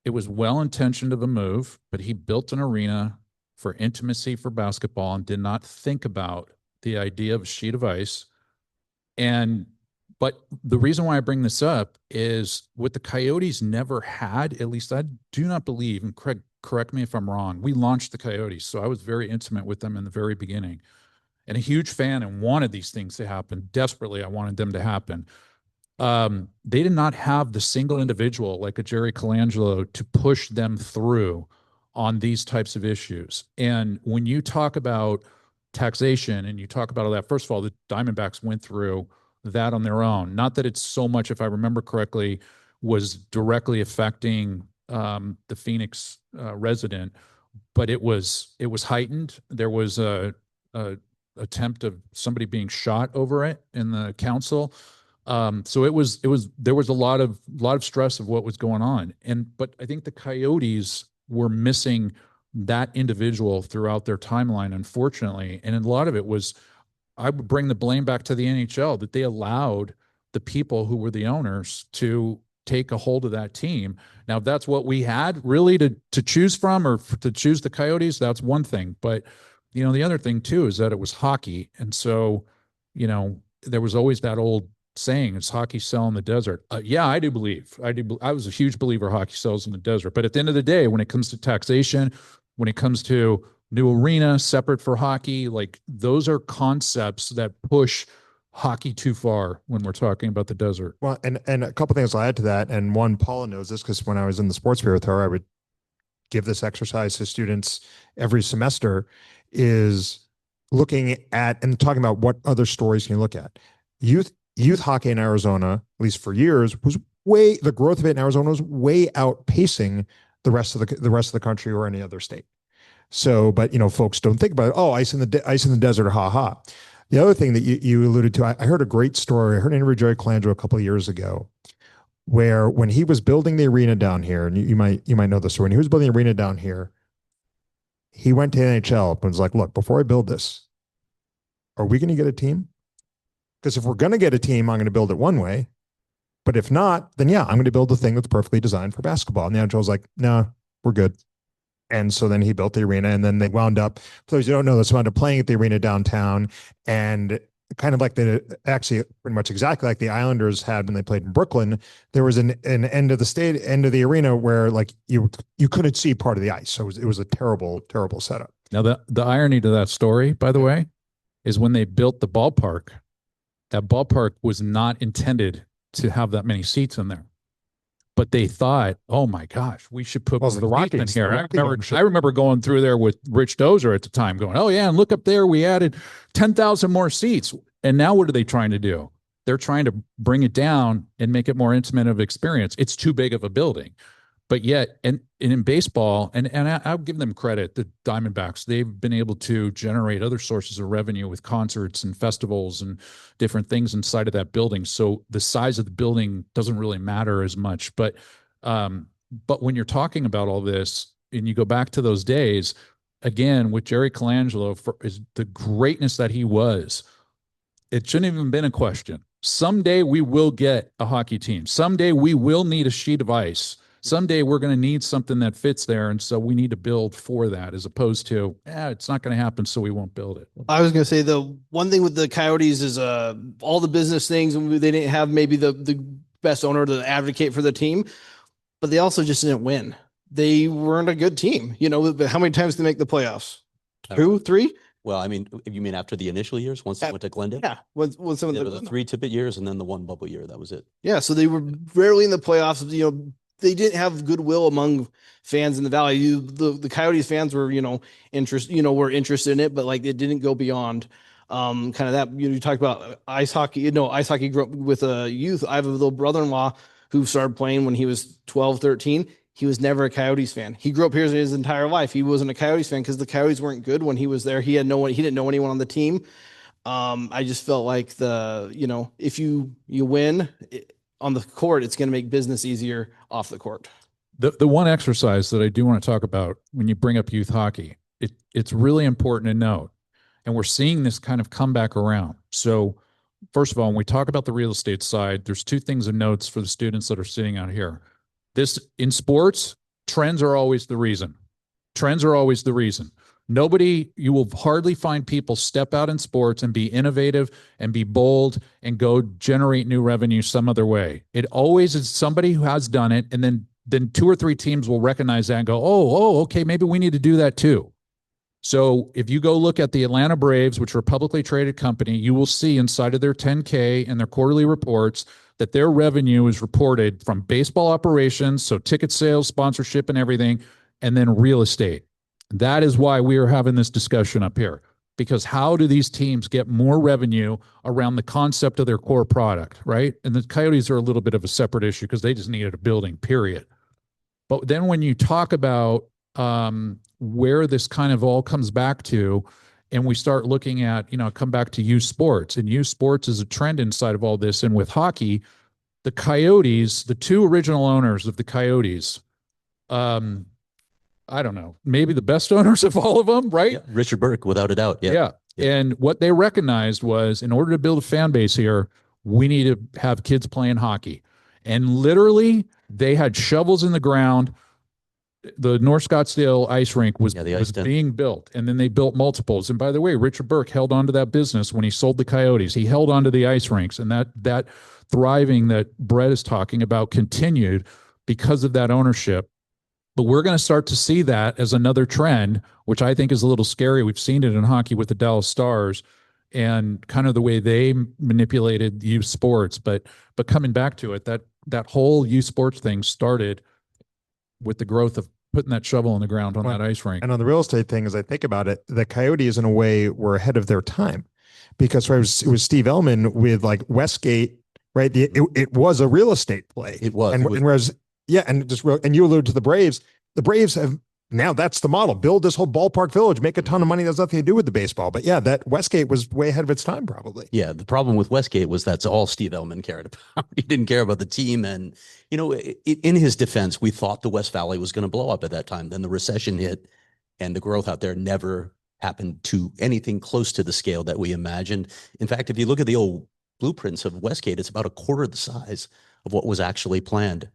it was well-intentioned of a move, but he built an arena for intimacy for basketball and did not think about the idea of a sheet of ice. But the reason why I bring this up is what the Coyotes never had, at least I do not believe, and Craig, correct me if I'm wrong, we launched the Coyotes, so I was very intimate with them in the very beginning and a huge fan and wanted these things to happen. Desperately, I wanted them to happen. They did not have the single individual like a Jerry Colangelo to push them through on these types of issues. And when you talk about taxation and you talk about all that, first of all, the Diamondbacks went through that on their own. Not that it's so much, if I remember correctly, was directly affecting the Phoenix resident, but it was heightened. There was attempt of somebody being shot over it in the council. So there was a lot of stress of what was going on. But I think the Coyotes were missing that individual throughout their timeline, unfortunately. And a lot of it was, I would bring the blame back to the NHL, that they allowed the people who were the owners to take a hold of that team. Now, if that's what we had really to choose from, or to choose the Coyotes, that's one thing. But, the other thing too is that it was hockey. And so, there was always that old saying, is hockey sell in the desert? Yeah, I do believe. I was a huge believer hockey sells in the desert. But at the end of the day, when it comes to taxation, when it comes to new arena separate for hockey, like those are concepts that push hockey too far when we're talking about the desert. Well, and a couple things I'll add to that. And one, Paula knows this because when I was in the sports bureau with her, I would give this exercise to students every semester, is looking at and talking about what other stories can you look at. Youth hockey in Arizona, at least for years, the growth of it in Arizona was way outpacing the rest of the country or any other state. So, but folks don't think about it. Oh, ice in the desert, ha ha. The other thing that you alluded to, I heard a great story. I heard an interview with Jerry Colangelo a couple of years ago, where when he was building the arena down here, and you might know the story. When he was building the arena down here, he went to NHL and was like, "Look, before I build this, are we going to get a team? Because if we're going to get a team, I'm going to build it one way. But if not, then yeah, I'm going to build a thing that's perfectly designed for basketball." And the NHL was like, "No, we're good." And so then he built the arena, and then they wound up, for those who don't know, they wound up playing at the arena downtown, and kind of like actually pretty much exactly like the Islanders had when they played in Brooklyn. There was an end of the arena where like you couldn't see part of the ice. So it was a terrible, terrible setup. Now the irony to that story, by the way, is when they built the ballpark, that ballpark was not intended to have that many seats in there. But they thought, oh my gosh, we should put Well, more the seats Rockies- in here. the Rockies- I remember going through there with Rich Dozer at the time going, oh yeah, and look up there, we added 10,000 more seats. And now what are they trying to do? They're trying to bring it down and make it more intimate of experience. It's too big of a building. But yet, and in baseball, and I'll give them credit, the Diamondbacks, they've been able to generate other sources of revenue with concerts and festivals and different things inside of that building. So the size of the building doesn't really matter as much. But when you're talking about all this and you go back to those days, again, with Jerry Colangelo, is the greatness that he was, it shouldn't even been a question. Someday we will get a hockey team. Someday we will need a sheet of ice. Someday we're going to need something that fits there. And so we need to build for that, as opposed to, it's not going to happen, so we won't build it. I was going to say the one thing with the Coyotes is all the business things, and they didn't have maybe the best owner to advocate for the team, but they also just didn't win. They weren't a good team. How many times did they make the playoffs? 2, 3? Well, I mean, you mean after the initial years, once they went to Glendale? Yeah. When some of There were the 3 tippet years and then the 1 bubble year. That was it. Yeah. So they were rarely in the playoffs. They didn't have goodwill among fans in the Valley. The Coyotes fans were, interested in it, but like it didn't go beyond kind of that. You talk about ice hockey. Ice hockey grew up with a youth. I have a little brother-in-law who started playing when he was 12, 13. He was never a Coyotes fan. He grew up here his entire life. He wasn't a Coyotes fan because the Coyotes weren't good when he was there. He didn't know anyone on the team. I just felt like if you win on the court, it's going to make business easier off the court. The one exercise that I do want to talk about when you bring up youth hockey, it's really important to note, and we're seeing this kind of come back around. So first of all, when we talk about the real estate side, there's 2 things of notes for the students that are sitting out here. This, in sports, trends are always the reason. Trends are always the reason. You will hardly find people step out in sports and be innovative and be bold and go generate new revenue some other way. It always is somebody who has done it, and then 2 or 3 teams will recognize that and go, oh, okay, maybe we need to do that too. So if you go look at the Atlanta Braves, which are a publicly traded company, you will see inside of their 10K and their quarterly reports that their revenue is reported from baseball operations, so ticket sales, sponsorship, and everything, and then real estate. That is why we are having this discussion up here, because how do these teams get more revenue around the concept of their core product, right? And the Coyotes are a little bit of a separate issue because they just needed a building, period. But then when you talk about where this kind of all comes back to and we start looking at, come back to youth sports, and youth sports is a trend inside of all this. And with hockey, the Coyotes, the two original owners of the Coyotes, I don't know, maybe the best owners of all of them, right? Yeah, Richard Burke, without a doubt. Yeah. Yeah. Yeah. And what they recognized was, in order to build a fan base here, we need to have kids playing hockey. And literally, they had shovels in the ground. The North Scottsdale ice rink was, Yeah, the ice was den. being built, and then they built multiples. And by the way, Richard Burke held on to that business when he sold the Coyotes. He held on to the ice rinks, and that thriving that Brett is talking about continued because of that ownership. But we're going to start to see that as another trend, which I think is a little scary. We've seen it in hockey with the Dallas Stars and kind of the way they manipulated youth sports. But coming back to it, that whole youth sports thing started with the growth of putting that shovel in the ground on that ice rink. And on the real estate thing, as I think about it, the Coyotes in a way were ahead of their time, because it was Steve Ellman with like Westgate, right? It was a real estate play. It was. And, It was- and whereas, yeah, and you alluded to the Braves. The Braves have now, that's the model. Build this whole ballpark village, make a ton of money. That has nothing to do with the baseball. But yeah, that Westgate was way ahead of its time, probably. Yeah, the problem with Westgate was that's all Steve Ellman cared about. He didn't care about the team. And, in his defense, we thought the West Valley was going to blow up at that time. Then the recession hit, and the growth out there never happened to anything close to the scale that we imagined. In fact, if you look at the old blueprints of Westgate, it's about a quarter the size of what was actually planned.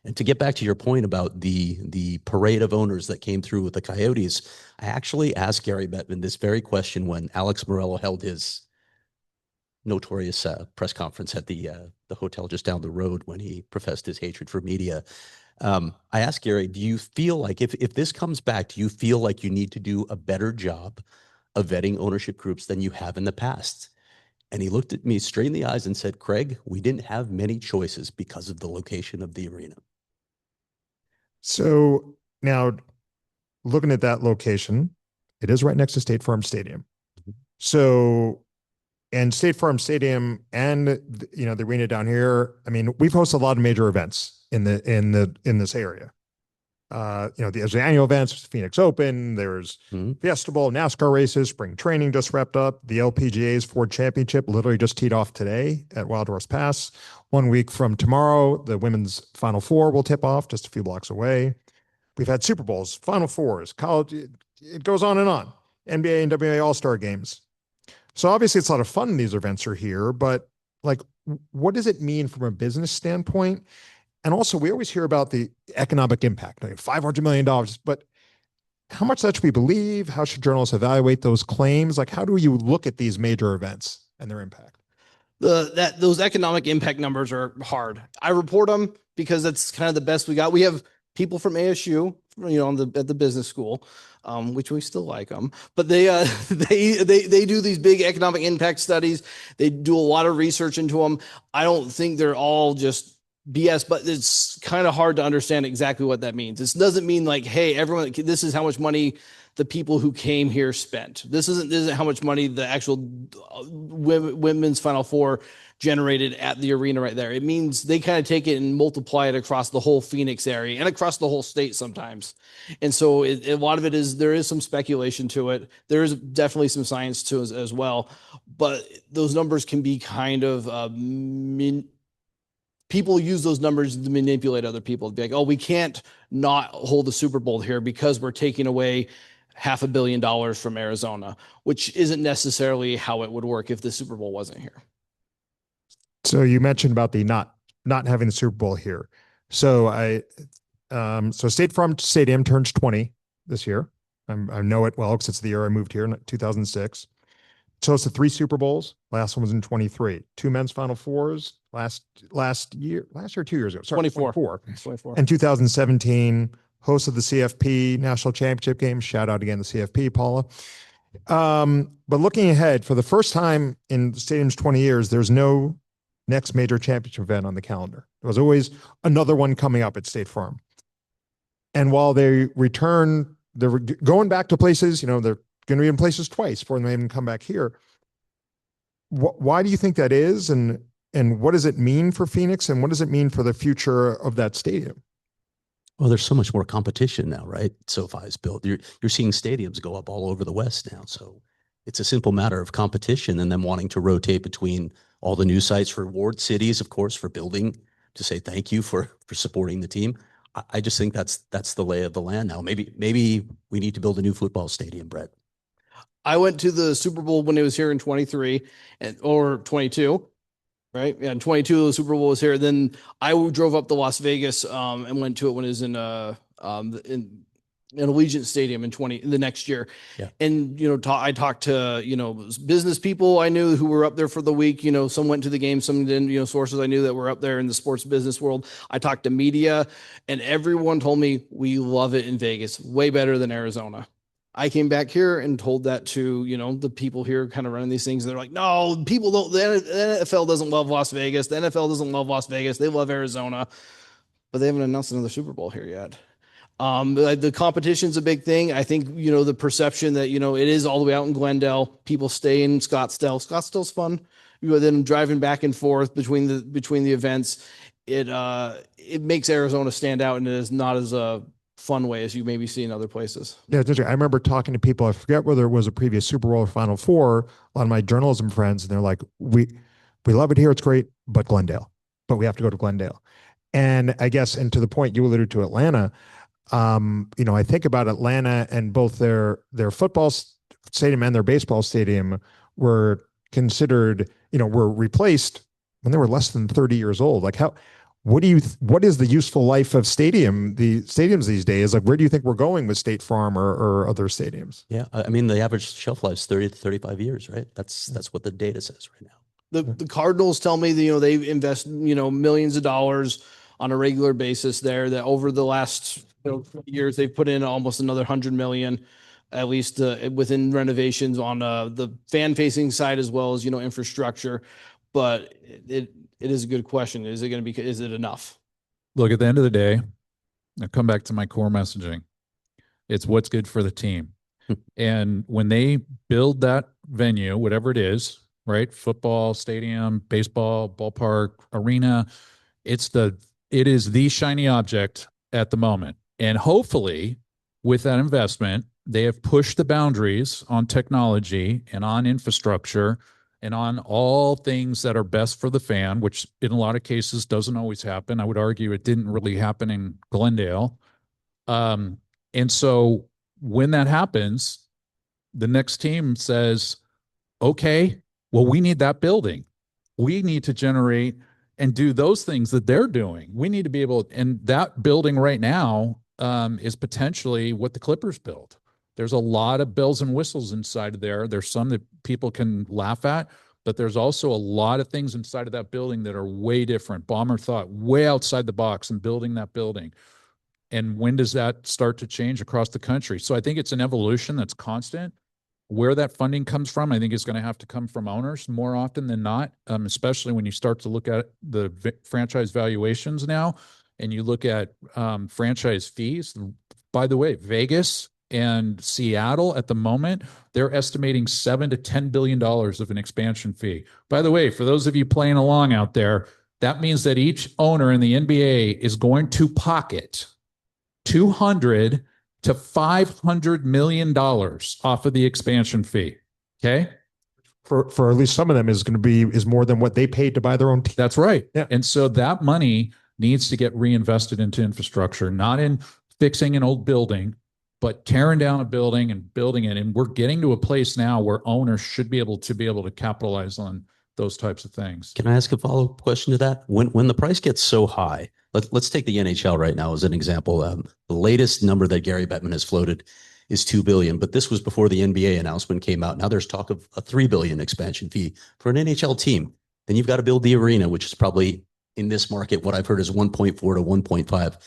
And to get back to your point about the parade of owners that came through with the Coyotes, I actually asked Gary Bettman this very question when Alex Morello held his notorious press conference at the hotel just down the road when he professed his hatred for media. I asked Gary, do you feel like if this comes back, do you feel like you need to do a better job of vetting ownership groups than you have in the past? And he looked at me straight in the eyes and said, Craig, we didn't have many choices because of the location of the arena. So now, looking at that location, it is right next to State Farm Stadium. So, and State Farm Stadium and the arena down here, I mean, we've hosted a lot of major events in this area. There's the annual events, Phoenix Open, there's Fiesta Bowl, NASCAR races, spring training just wrapped up. The LPGA's Ford Championship literally just teed off today at Wild Horse Pass. 1 week from tomorrow, the women's Final Four will tip off just a few blocks away. We've had Super Bowls, Final Fours, college, it goes on and on. NBA and WNBA All-Star games. So obviously it's a lot of fun. These events are here, but like, what does it mean from a business standpoint? And also, we always hear about the economic impact, like $500 million, but how much that should we believe? How should journalists evaluate those claims? Like, how do you look at these major events and their impact? Those economic impact numbers are hard. I report them because that's kind of the best we got. We have people from ASU, at the business school, which we still like them, but they do these big economic impact studies. They do a lot of research into them. I don't think they're all just BS, but it's kind of hard to understand exactly what that means. This doesn't mean like, hey, everyone, this is how much money the people who came here spent. This isn't how much money the actual women's Final Four generated at the arena right there. It means they kind of take it and multiply it across the whole Phoenix area and across the whole state sometimes. And so a lot of it there is some speculation to it. There is definitely some science to it as well, but those numbers can be kind of people use those numbers to manipulate other people. Be like, oh, we can't not hold the Super Bowl here because we're taking away $500 million from Arizona, which isn't necessarily how it would work if the Super Bowl wasn't here. So you mentioned about the not having the Super Bowl here. So so State Farm Stadium turns 20 this year. I know it well because it's the year I moved here in 2006. So it's the 3 Super Bowls. Last one was in 23. 2 men's Final Fours last year or 2 years ago. Sorry, 24. 24. And 2017, host of the CFP National Championship game. Shout out again to CFP, Paula. But looking ahead, for the first time in the stadium's 20 years, there's no next major championship event on the calendar. There was always another one coming up at State Farm. And while they return, they're going back to places, they're going to be in places twice before they even come back here. Why do you think that is? And what does it mean for Phoenix? And what does it mean for the future of that stadium? Well, there's so much more competition now, right? SoFi is built. You're seeing stadiums go up all over the West now. So It's a simple matter of competition and then wanting to rotate between all the news sites, reward cities, of course, for building, to say thank you for supporting the team. I just think that's the lay of the land now. Maybe we need to build a new football stadium, Brett. I went to the Super Bowl when it was here in 23 or 22, right? Yeah, in 22, the Super Bowl was here. Then I drove up to Las Vegas and went to it when it was in Allegiant Stadium in the next year. Yeah. And, I talked to, business people I knew who were up there for the week. Some went to the game, some didn't, sources I knew that were up there in the sports business world. I talked to media, and everyone told me we love it in Vegas, way better than Arizona. I came back here and told that to, the people here kind of running these things. They're like, no, people don't, the NFL doesn't love Las Vegas. The NFL doesn't love Las Vegas. They love Arizona, but they haven't announced another Super Bowl here yet. The competition's a big thing. I think, the perception that, it is all the way out in Glendale. People stay in Scottsdale. Scottsdale's fun. Then driving back and forth between the events, it makes Arizona stand out, and it is not as a fun way as you maybe see in other places. Yeah, it's interesting. I remember talking to people, I forget whether it was a previous Super Bowl or Final Four, a lot of my journalism friends, and they're like, we love it here, it's great, but Glendale. But we have to go to Glendale. And I guess, and to the point you alluded to Atlanta, I think about Atlanta, and both their football stadium and their baseball stadium were considered, were replaced when they were less than 30 years old. Like what is the useful life of the stadiums these days? Like, where do you think we're going with State Farm or other stadiums? Yeah. I mean, the average shelf life is 30 to 35 years, right? That's what the data says right now. The Cardinals tell me that, they invest, millions of dollars on a regular basis there, that over the last years, they've put in almost another 100 million, at least within renovations on the fan facing side, as well as, infrastructure. But it is a good question. Is it enough? Look, at the end of the day, I come back to my core messaging. It's what's good for the team. And when they build that venue, whatever it is, right? Football stadium, baseball, ballpark, arena, it is the shiny object at the moment. And hopefully with that investment, they have pushed the boundaries on technology and on infrastructure and on all things that are best for the fan, which in a lot of cases doesn't always happen. I would argue it didn't really happen in Glendale. And so when that happens, the next team says, okay, well, we need that building. We need to generate and do those things that they're doing. We need to be able, and that building right now is potentially what the Clippers built. There's a lot of bells and whistles inside of there. There's some that people can laugh at, but there's also a lot of things inside of that building that are way different. Ballmer thought way outside the box in building that building. And when does that start to change across the country? So I think it's an evolution that's constant. Where that funding comes from, I think it's going to have to come from owners more often than not, especially when you start to look at the franchise valuations now, and you look at franchise fees. By the way, Vegas and Seattle at the moment, they're estimating $7 to $10 billion of an expansion fee. By the way, for those of you playing along out there, that means that each owner in the NBA is going to pocket $200 to $500 million off of the expansion fee. Okay. For at least some of them is more than what they paid to buy their own team. That's right. Yeah. And so that money needs to get reinvested into infrastructure, not in fixing an old building, but tearing down a building and building it. And we're getting to a place now where owners should be able to capitalize on those types of things. Can I ask a follow-up question to that? When the price gets so high, let's take the NHL right now as an example. The latest number that Gary Bettman has floated is $2 billion, but this was before the NBA announcement came out. Now there's talk of a $3 billion expansion fee for an NHL team. Then you've got to build the arena, which is probably in this market, what I've heard is 1.4 to 1.5.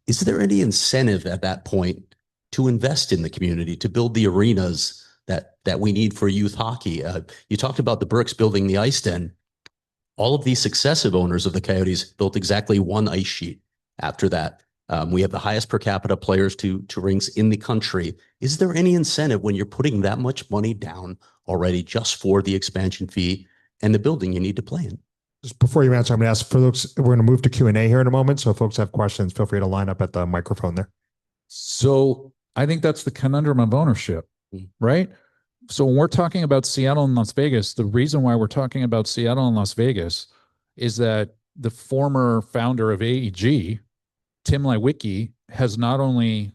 Is there any incentive at that point to invest in the community, to build the arenas that we need for youth hockey? You talked about the Berks building the ice den. All of these successive owners of the Coyotes built exactly one ice sheet after that. We have the highest per capita players to rinks in the country. Is there any incentive when you're putting that much money down already just for the expansion fee and the building you need to play in? Just before you answer, I'm going to ask for folks, we're going to move to Q&A here in a moment. So if folks have questions, feel free to line up at the microphone there. So I think that's the conundrum of ownership, right? So when we're talking about Seattle and Las Vegas, the reason why we're talking about Seattle and Las Vegas is that the former founder of AEG, Tim Lewicki, has not only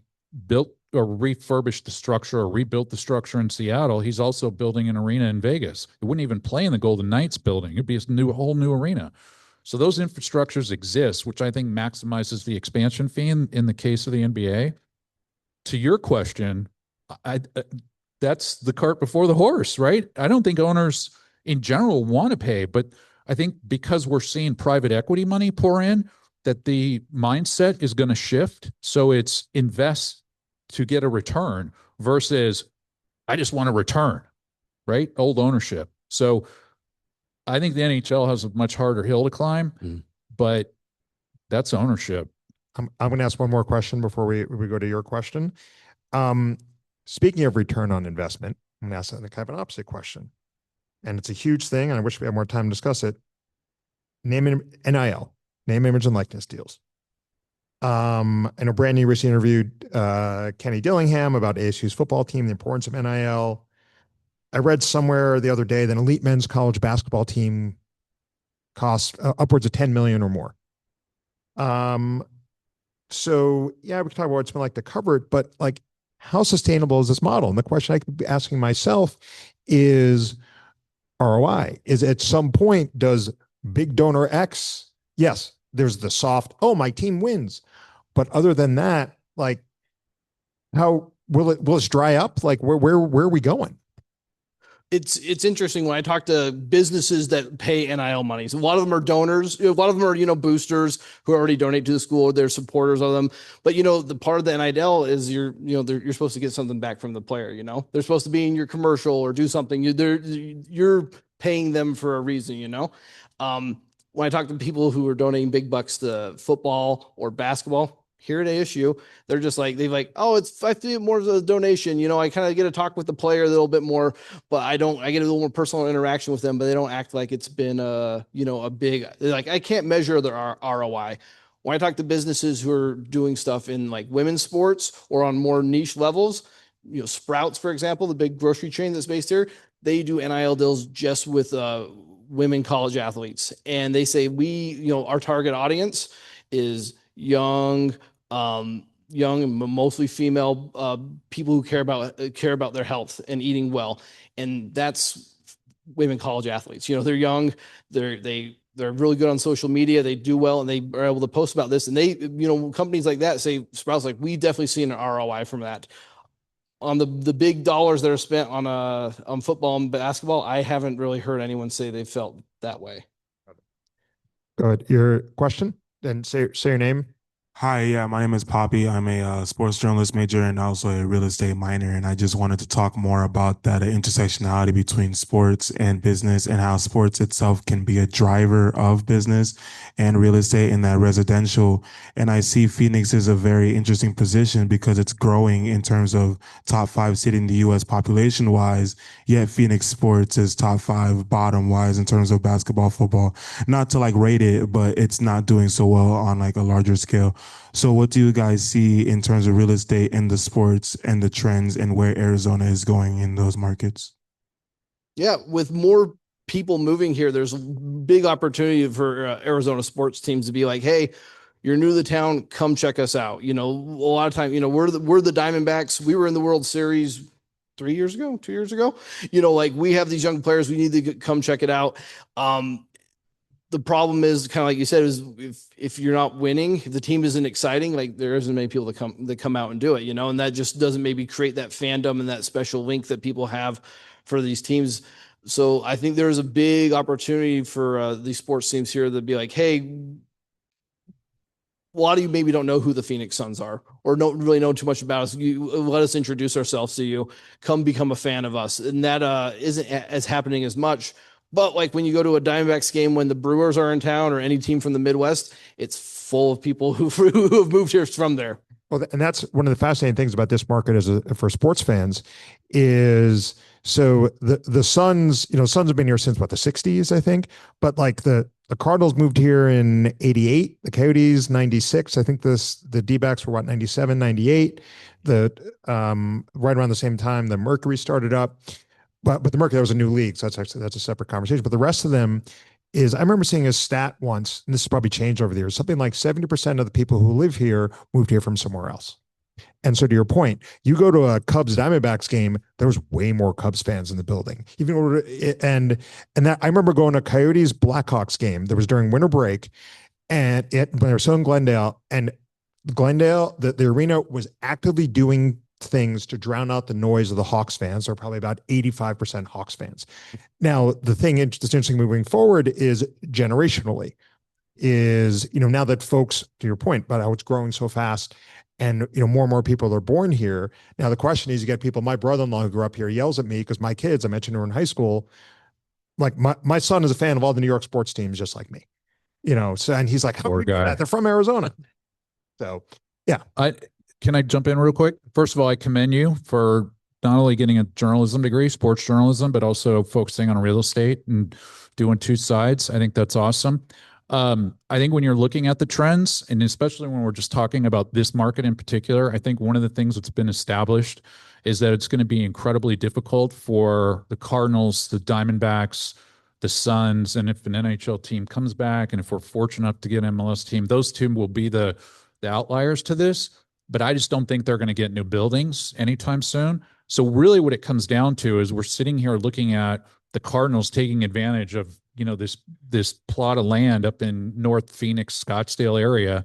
built or refurbished the structure or rebuilt the structure in Seattle, he's also building an arena in Vegas. It wouldn't even play in the Golden Knights building. It'd be a whole new arena. So those infrastructures exist, which I think maximizes the expansion fee in the case of the NBA. To your question, that's the cart before the horse, right? I don't think owners in general want to pay, but I think because we're seeing private equity money pour in, that the mindset is going to shift. So it's invest to get a return versus I just want a return, right? Old ownership. So I think the NHL has a much harder hill to climb, but that's ownership. I'm going to ask one more question before we go to your question. Speaking of return on investment, I'm going to ask kind of an opposite question. And it's a huge thing, and I wish we had more time to discuss it. NIL, name, image, and likeness deals. I know Brandon, you recently interviewed Kenny Dillingham about ASU's football team, the importance of NIL. I read somewhere the other day that an elite men's college basketball team costs upwards of 10 million or more. So yeah, we can talk about what it's been like to cover it, but like, how sustainable is this model? And the question I could be asking myself is ROI. Is at some point, does big donor X, yes, there's the soft, oh, my team wins. But other than that, like, how will it dry up? Like, where are we going? It's interesting when I talk to businesses that pay NIL money. So a lot of them are donors. A lot of them are, boosters who already donate to the school. They're supporters of them. But, the part of the NIL is you're supposed to get something back from the player. They're supposed to be in your commercial or do something. You're paying them for a reason, when I talk to people who are donating big bucks to football or basketball here at ASU, they're just like, oh, I feel more of a donation. I kind of get to talk with the player a little bit more, but I get a little more personal interaction with them, but they don't act like it's been a big, like, I can't measure their ROI. When I talk to businesses who are doing stuff in like women's sports or on more niche levels, Sprouts, for example, the big grocery chain that's based here, they do NIL deals just with women college athletes. And they say our target audience is young and mostly female people who care about their health and eating well. And that's women college athletes. They're young, they're really good on social media. They do well and they are able to post about this. And they, companies like that say, Sprouts, like, we definitely see an ROI from that. On the big dollars that are spent on football and basketball, I haven't really heard anyone say they felt that way. Go ahead. Your question, and say your name. Hi, yeah, my name is Poppy. I'm a sports journalist major and also a real estate minor. And I just wanted to talk more about that intersectionality between sports and business and how sports itself can be a driver of business and real estate in that residential. And I see Phoenix is a very interesting position because it's growing in terms of top 5 city in the U.S. population wise, yet Phoenix sports is top 5 bottom wise in terms of basketball, football. Not to like rate it, but it's not doing so well on like a larger scale. So what do you guys see in terms of real estate and the sports and the trends and where Arizona is going in those markets? Yeah, with more people moving here, there's a big opportunity for Arizona sports teams to be like, hey, you're new to the town, come check us out. A lot of time, we're the Diamondbacks. We were in the World Series 2 years ago. Like, we have these young players. We need to come check it out. The problem is, kind of like you said, is if you're not winning, if the team isn't exciting, like, there isn't many people that come out and do it, and that just doesn't maybe create that fandom and that special link that people have for these teams. So I think there's a big opportunity for these sports teams here to be like, hey, a lot of you maybe don't know who the Phoenix Suns are or don't really know too much about us. Let us introduce ourselves to you. Come become a fan of us. And that isn't as happening as much. But like when you go to a Diamondbacks game when the Brewers are in town or any team from the Midwest, it's full of people who have moved here from there. Well, and that's one of the fascinating things about this market for sports fans is, so the Suns, Suns have been here since the 60s, I think. But like the Cardinals moved here in 88, the Coyotes 96. I think the D-backs were 97, 98. Right around the same time the Mercury started up. but the Mercury, that was a new league. So that's a separate conversation. But the rest of them is, I remember seeing a stat once, and this has probably changed over the years, something like 70% of the people who live here moved here from somewhere else. And so to your point, you go to a Cubs Diamondbacks game, there was way more Cubs fans in the building. Even over and that I remember going to Coyotes Blackhawks game. There was during winter break, and when they were still in Glendale, and Glendale, the arena was actively doing things to drown out the noise of the Hawks fans. There are probably about 85% Hawks fans. Now, the thing that's interesting moving forward is generationally, is, now that folks, to your point about how it's growing so fast, and more and more people are born here. Now the question is, you get people. My brother-in-law who grew up here yells at me because my kids, I mentioned, were in high school. Like my son is a fan of all the New York sports teams, just like me. So, and he's like, Poor guy. They're from Arizona. So yeah. Can I jump in real quick? First of all, I commend you for not only getting a journalism degree, sports journalism, but also focusing on real estate and doing two sides. I think that's awesome. I think when you're looking at the trends, and especially when we're just talking about this market in particular, I think one of the things that's been established is that it's going to be incredibly difficult for the Cardinals, the Diamondbacks, the Suns, and if an NHL team comes back, and if we're fortunate enough to get an MLS team, those two will be the outliers to this. But I just don't think they're going to get new buildings anytime soon. So really what it comes down to is we're sitting here looking at the Cardinals taking advantage of this plot of land up in North Phoenix, Scottsdale area.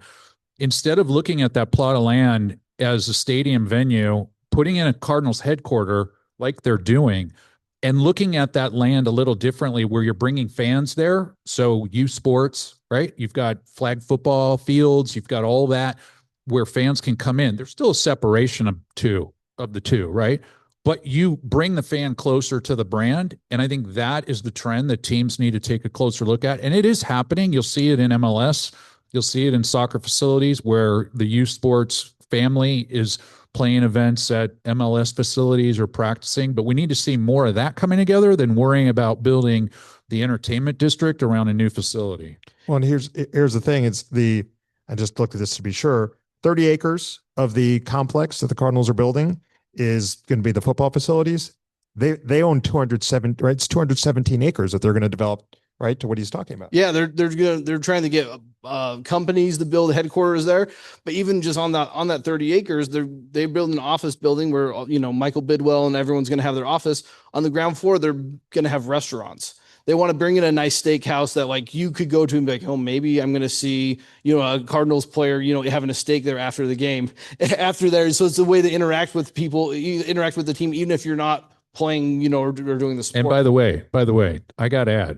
Instead of looking at that plot of land as a stadium venue, putting in a Cardinals headquarter like they're doing, and looking at that land a little differently, where you're bringing fans there. So youth sports, right? You've got flag football fields, you've got all that where fans can come in. There's still a separation of the two, right? But you bring the fan closer to the brand. And I think that is the trend that teams need to take a closer look at. And it is happening. You'll see it in MLS. You'll see it in soccer facilities where the youth sports family is playing events at MLS facilities or practicing. But we need to see more of that coming together than worrying about building the entertainment district around a new facility. Well, and here's the thing. I just looked at this to be sure. 30 acres of the complex that the Cardinals are building is going to be the football facilities. They own 207, right? It's 217 acres that they're going to develop, right? To what he's talking about. Yeah, they're trying to get companies to build headquarters there. But even just on that 30 acres, they build an office building where Michael Bidwell and everyone's going to have their office. On the ground floor, they're going to have restaurants. They want to bring in a nice steakhouse that like you could go to and be like, oh, maybe I'm going to see, a Cardinals player, having a steak there after the game, after there. So it's a way to interact with people, you interact with the team, even if you're not playing, or doing the sport. And by the way, I got to add,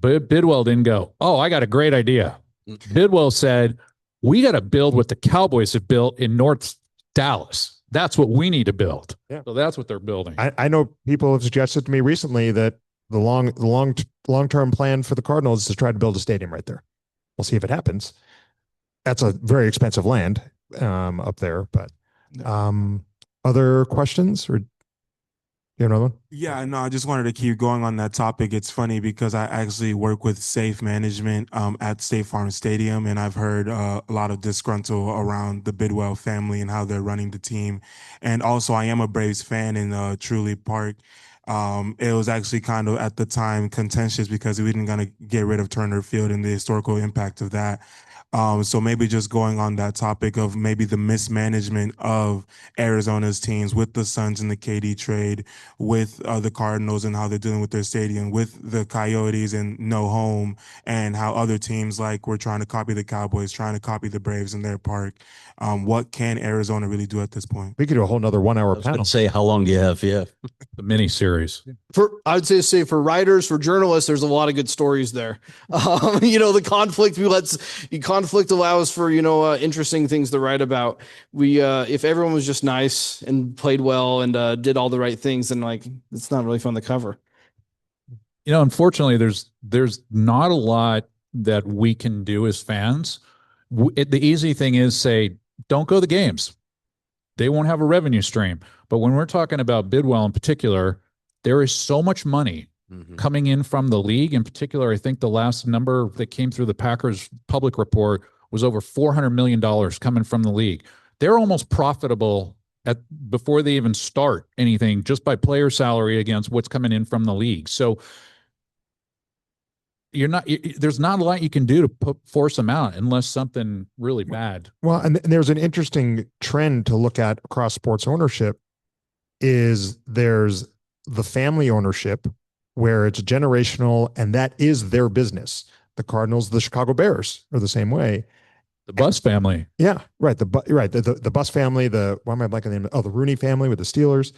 Bidwell didn't go, oh, I got a great idea. Bidwell said, we got to build what the Cowboys have built in North Dallas. That's what we need to build. Yeah. So that's what they're building. I know people have suggested to me recently that the long-term plan for the Cardinals is to try to build a stadium right there. We'll see if it happens. That's a very expensive land up there, but other questions, or you have another one? Yeah, no, I just wanted to keep going on that topic. It's funny because I actually work with Safe Management at State Farm Stadium, and I've heard a lot of disgruntle around the Bidwell family and how they're running the team. And also, I am a Braves fan in Truly Park. It was actually kind of at the time contentious because we didn't gonna get rid of Turner Field and the historical impact of that. So maybe just going on that topic of maybe the mismanagement of Arizona's teams with the Suns and the KD trade, with the Cardinals and how they're dealing with their stadium, with the Coyotes and no home, and how other teams like we're trying to copy the Cowboys, trying to copy the Braves in their park. What can Arizona really do at this point? We could do a whole nother 1 hour I was going panel. to say, how long do you have? Yeah. The mini series. I would say for writers, for journalists, there's a lot of good stories there. The conflict allows for, interesting things to write about. If everyone was just nice and played well and did all the right things, then it's not really fun to cover. Unfortunately, there's not a lot that we can do as fans. The easy thing is say, don't go to the games. They won't have a revenue stream. But when we're talking about Bidwell in particular, there is so much money coming in from the league. In particular, I think the last number that came through the Packers public report was over $400 million coming from the league. They're almost profitable at before they even start anything, just by player salary against what's coming in from the league. So there's not a lot you can do to force them out unless something really bad. Well, and there's an interesting trend to look at across sports ownership is there's the family ownership where it's generational and that is their business. The Cardinals, the Chicago Bears are the same way. The Bus family. Yeah, right. The Bus family, why am I blanking the name? Oh, the Rooney family with the Steelers.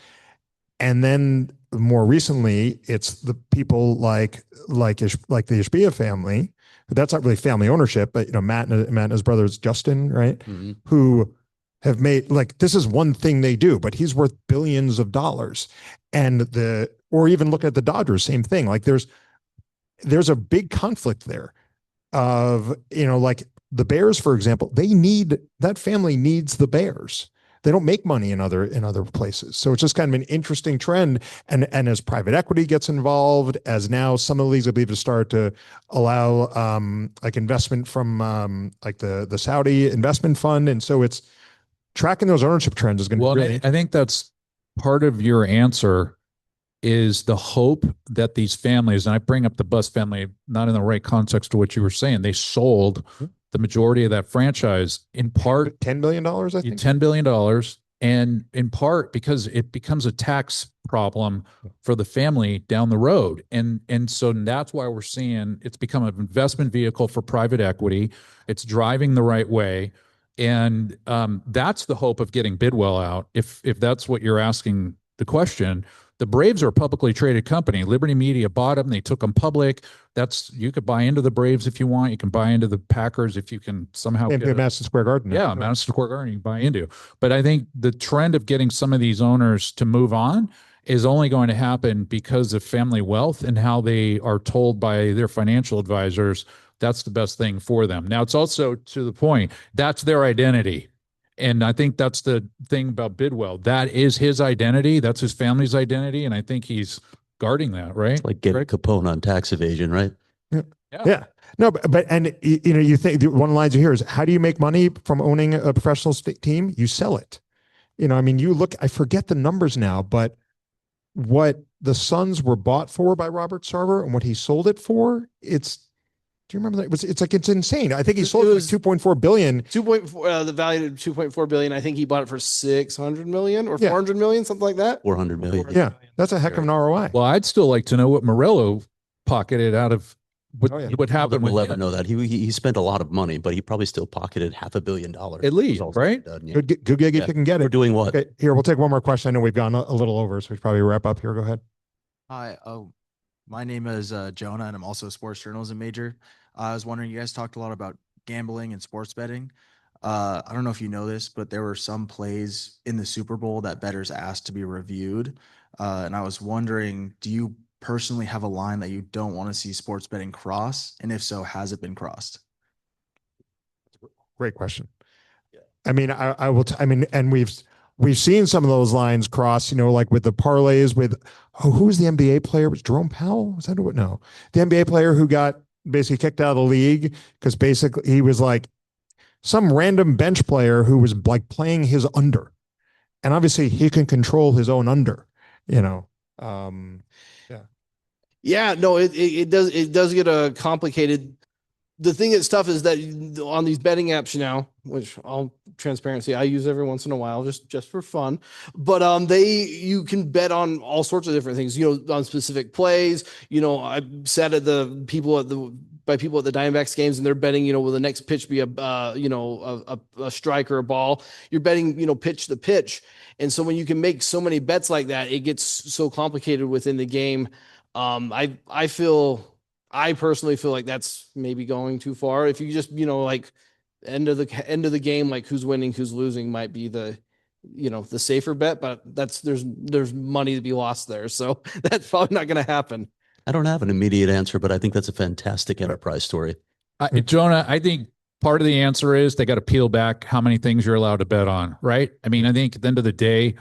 And then more recently, it's the people like the Ishbia family. But that's not really family ownership, but Matt and his brothers Justin, right? Mm-hmm. Who have made this is one thing they do, but he's worth billions of dollars. And or even look at the Dodgers, same thing. Like there's a big conflict there of like the Bears, for example. That family needs the Bears. They don't make money in other places. So it's just kind of an interesting trend. And as private equity gets involved, as now some of the leagues, I believe, have started to allow like investment from like the Saudi investment fund. And so it's tracking those ownership trends is going to be really. I think that's part of your answer is the hope that these families, and I bring up the Bus family, not in the right context to what you were saying, they sold the majority of that franchise in part $10 billion, I think. $10 billion. And in part because it becomes a tax problem for the family down the road. And so that's why we're seeing it's become an investment vehicle for private equity. It's driving the right way. And that's the hope of getting Bidwell out. If that's what you're asking the question. The Braves are a publicly traded company. Liberty Media bought them. They took them public. You could buy into the Braves if you want. You can buy into the Packers if you can somehow. And Madison Square Garden. Yeah, Madison Square Garden you can buy into. But I think the trend of getting some of these owners to move on is only going to happen because of family wealth and how they are told by their financial advisors that's the best thing for them. Now, it's also to the point, that's their identity. And I think that's the thing about Bidwell. That is his identity. That's his family's identity. And I think he's guarding that, right? It's like getting Capone on tax evasion, right? Yeah. No, but you think one of the lines you hear is, how do you make money from owning a professional team? You sell it. You look, I forget the numbers now, but what the Suns were bought for by Robert Sarver and what he sold it for, do you remember that? It's insane. I think he sold it for $2.4 billion. The value of $2.4 billion. I think he bought it for $600 million or $400 million, something like that. 400 million. Yeah, that's a heck of an ROI. Well, I'd still like to know what Morello pocketed out of what happened. We'll never know that. He spent a lot of money, but he probably still pocketed $500 million at least, right? Done, yeah. Good gig if you can get it. We're doing what? Okay, here we'll take one more question. I know we've gone a little over, so we should probably wrap up here. Go ahead. Hi. My name is Jonah, and I'm also a sports journalism major. I was wondering, you guys talked a lot about gambling and sports betting. I don't know if you know this, but there were some plays in the Super Bowl that bettors asked to be reviewed. And I was wondering, do you personally have a line that you don't want to see sports betting cross? And if so, has it been crossed? Great question. I mean, I will. And we've seen some of those lines cross. Like with the parlays with who's the NBA player? Was Jerome Powell? Was that what? No, the NBA player who got basically kicked out of the league because basically he was like some random bench player who was like playing his under, and obviously he can control his own under. Yeah, no, it does get complicated. The thing that's tough is that on these betting apps now, which all transparency, I use every once in a while just for fun, but you can bet on all sorts of different things, on specific plays. I sat at the people at the Diamondbacks games, and they're betting, will the next pitch be a strike or a ball? You're betting, pitch to pitch. And so when you can make so many bets like that, it gets so complicated within the game. I personally feel like that's maybe going too far. If you just, like end of the game, like who's winning, who's losing might be the safer bet, but there's money to be lost there. So that's probably not going to happen. I don't have an immediate answer, but I think that's a fantastic enterprise story. Jonah, I think part of the answer is they got to peel back how many things you're allowed to bet on, right? I mean, I think at the end of the day,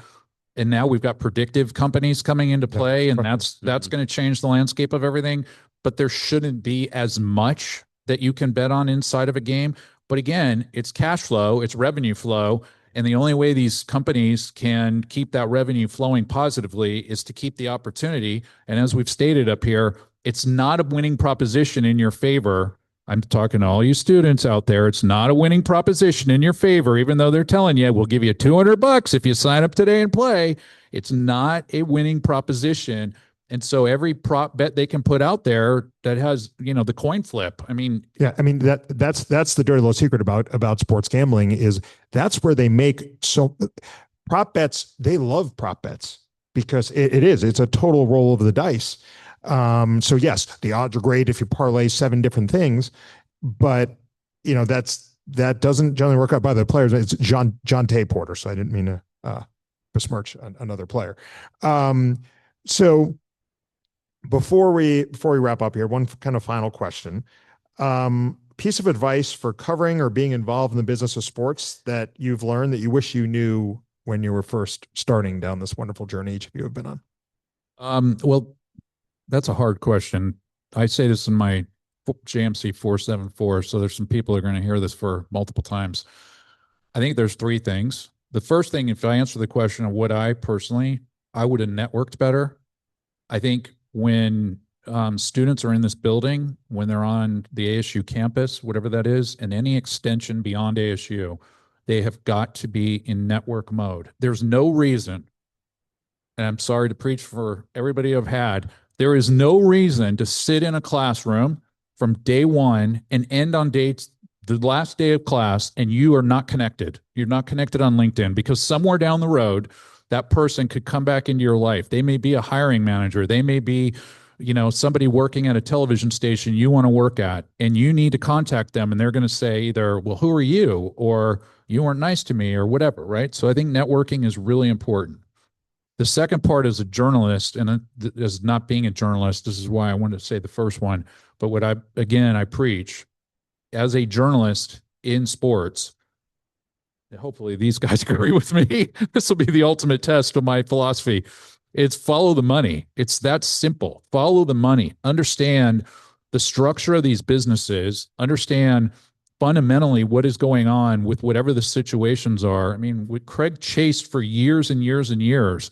and now we've got predictive companies coming into play, and that's going to change the landscape of everything. But there shouldn't be as much that you can bet on inside of a game. But again, it's cash flow, it's revenue flow. And the only way these companies can keep that revenue flowing positively is to keep the opportunity. And as we've stated up here, it's not a winning proposition in your favor. I'm talking to all you students out there. It's not a winning proposition in your favor, even though they're telling you, we'll give you $200 if you sign up today and play. It's not a winning proposition. And so every prop bet they can put out there that has, the coin flip. I mean, Yeah, I mean that's the dirty little secret about sports gambling is that's where they make prop bets. They love prop bets because it's a total roll of the dice. So yes, the odds are great if you parlay 7 different things, but that doesn't generally work out by the players. It's John Tay Porter, so I didn't mean to besmirch another player. So before we wrap up here, one kind of final question. Piece of advice for covering or being involved in the business of sports that you've learned that you wish you knew when you were first starting down this wonderful journey each of you have been on. Well, that's a hard question. I say this in my JMC 474, so there's some people who are going to hear this for multiple times. I think there's 3 things. The first thing, if I answer the question of what I would have networked better. I think when students are in this building, when they're on the ASU campus, whatever that is, and any extension beyond ASU, they have got to be in network mode. There's no reason, and I'm sorry to preach for everybody I've had, there is no reason to sit in a classroom from day one and end on the last day of class, and you are not connected. You're not connected on LinkedIn because somewhere down the road, that person could come back into your life. They may be a hiring manager. They may be, somebody working at a television station you want to work at, and you need to contact them, and they're going to say either, well, who are you? Or you weren't nice to me or whatever, right? So I think networking is really important. The second part as a journalist, and as not being a journalist, this is why I wanted to say the first one, but what I preach as a journalist in sports, hopefully these guys agree with me. This will be the ultimate test of my philosophy. It's follow the money. It's that simple. Follow the money. Understand the structure of these businesses. Understand fundamentally what is going on with whatever the situations are. I mean, what Craig chased for years and years and years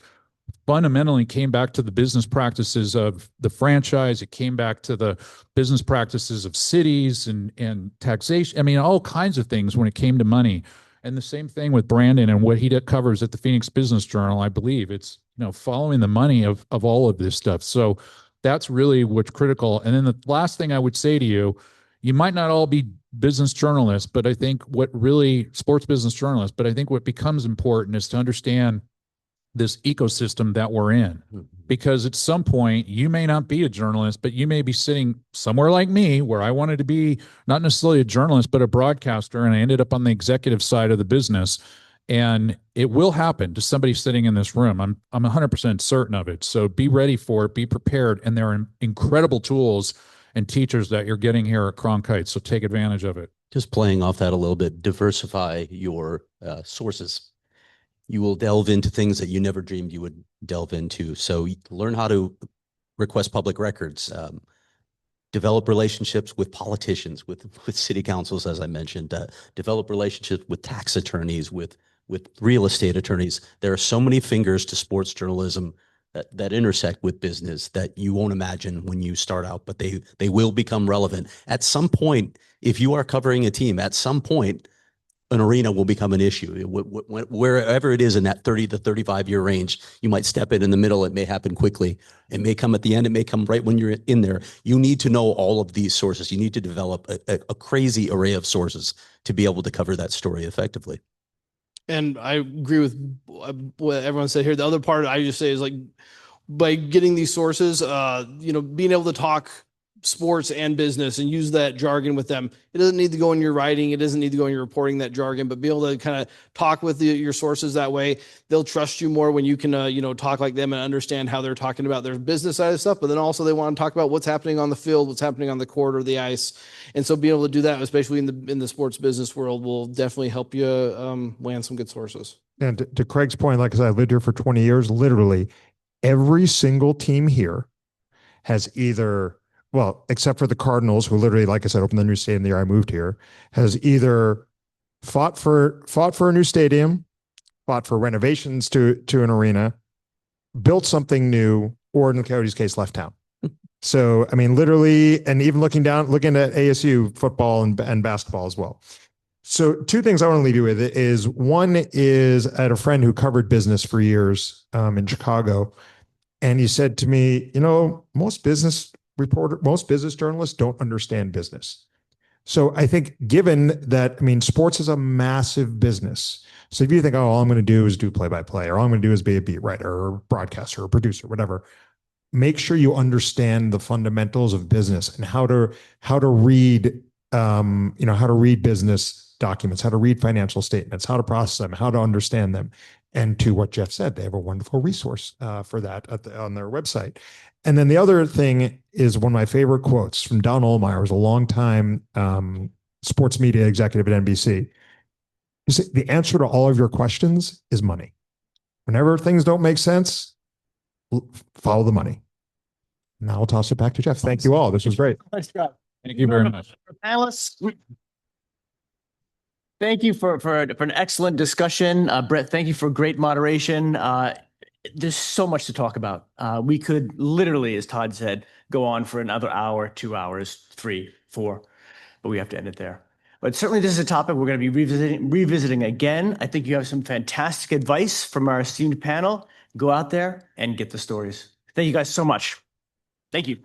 fundamentally came back to the business practices of the franchise. It came back to the business practices of cities and taxation. I mean, all kinds of things when it came to money. And the same thing with Brandon and what he covers at the Phoenix Business Journal. I believe it's, following the money of all of this stuff. So that's really what's critical. And then the last thing I would say to you, you might not all be business journalists, but I think sports business journalists, but I think what becomes important is to understand this ecosystem that we're in, because at some point you may not be a journalist, but you may be sitting somewhere like me where I wanted to be not necessarily a journalist, but a broadcaster. And I ended up on the executive side of the business, and it will happen to somebody sitting in this room. I'm 100% certain of it. So be ready for it, be prepared. And there are incredible tools and teachers that you're getting here at Cronkite. So take advantage of it. Just playing off that a little bit, diversify your sources. You will delve into things that you never dreamed you would delve into. So learn how to request public records, develop relationships with politicians, with city councils, as I mentioned, develop relationships with tax attorneys, with real estate attorneys. There are so many fingers to sports journalism that intersect with business that you won't imagine when you start out, but they will become relevant. At some point, if you are covering a team, at some point, an arena will become an issue. Wherever it is in that 30 to 35-year range, you might step in the middle. It may happen quickly. It may come at the end. It may come right when you're in there. You need to know all of these sources. You need to develop a crazy array of sources to be able to cover that story effectively. And I agree with what everyone said here. The other part I just say is by getting these sources, being able to talk sports and business and use that jargon with them. It doesn't need to go in your writing. It doesn't need to go in your reporting, that jargon, but be able to kind of talk with your sources that way. They'll trust you more when you can, talk like them and understand how they're talking about their business side of stuff, but then also they want to talk about what's happening on the field, what's happening on the court or the ice. And so being able to do that, especially in the sports business world, will definitely help you land some good sources. And to Craig's point, like I said, I've lived here for 20 years, literally every single team here has either, well, except for the Cardinals, who literally, like I said, opened the new stadium the year I moved here, has either fought for a new stadium fought for renovations to an arena, built something new, or in the Coyotes' case, left town. So, I mean, literally, and even looking at ASU football and basketball as well. So, two things I want to leave you with is one is I had a friend who covered business for years in Chicago, and he said to me, most business journalists don't understand business. So I think given that, I mean, sports is a massive business. So if you think, oh, all I'm going to do is do play-by-play, or all I'm going to do is be a beat writer or a broadcaster or a producer, whatever, make sure you understand the fundamentals of business and how to read, how to read business documents, how to read financial statements, how to process them, how to understand them. And to what Jeff said, they have a wonderful resource for that on their website. And then the other thing is one of my favorite quotes from Don Ohlmeyer, who's a longtime sports media executive at NBC. He said, the answer to all of your questions is money. Whenever things don't make sense, follow the money. Now I'll toss it back to Jeff. Thank you all. This was great. Nice job. Thank you very much. Panelists. Thank you for an excellent discussion. Brett, thank you for great moderation. There's so much to talk about. We could literally, as Todd said, go on for another hour, 2 hours, 3, 4, but we have to end it there. But certainly this is a topic we're going to be revisiting again. I think you have some fantastic advice from our esteemed panel. Go out there and get the stories. Thank you guys so much. Thank you.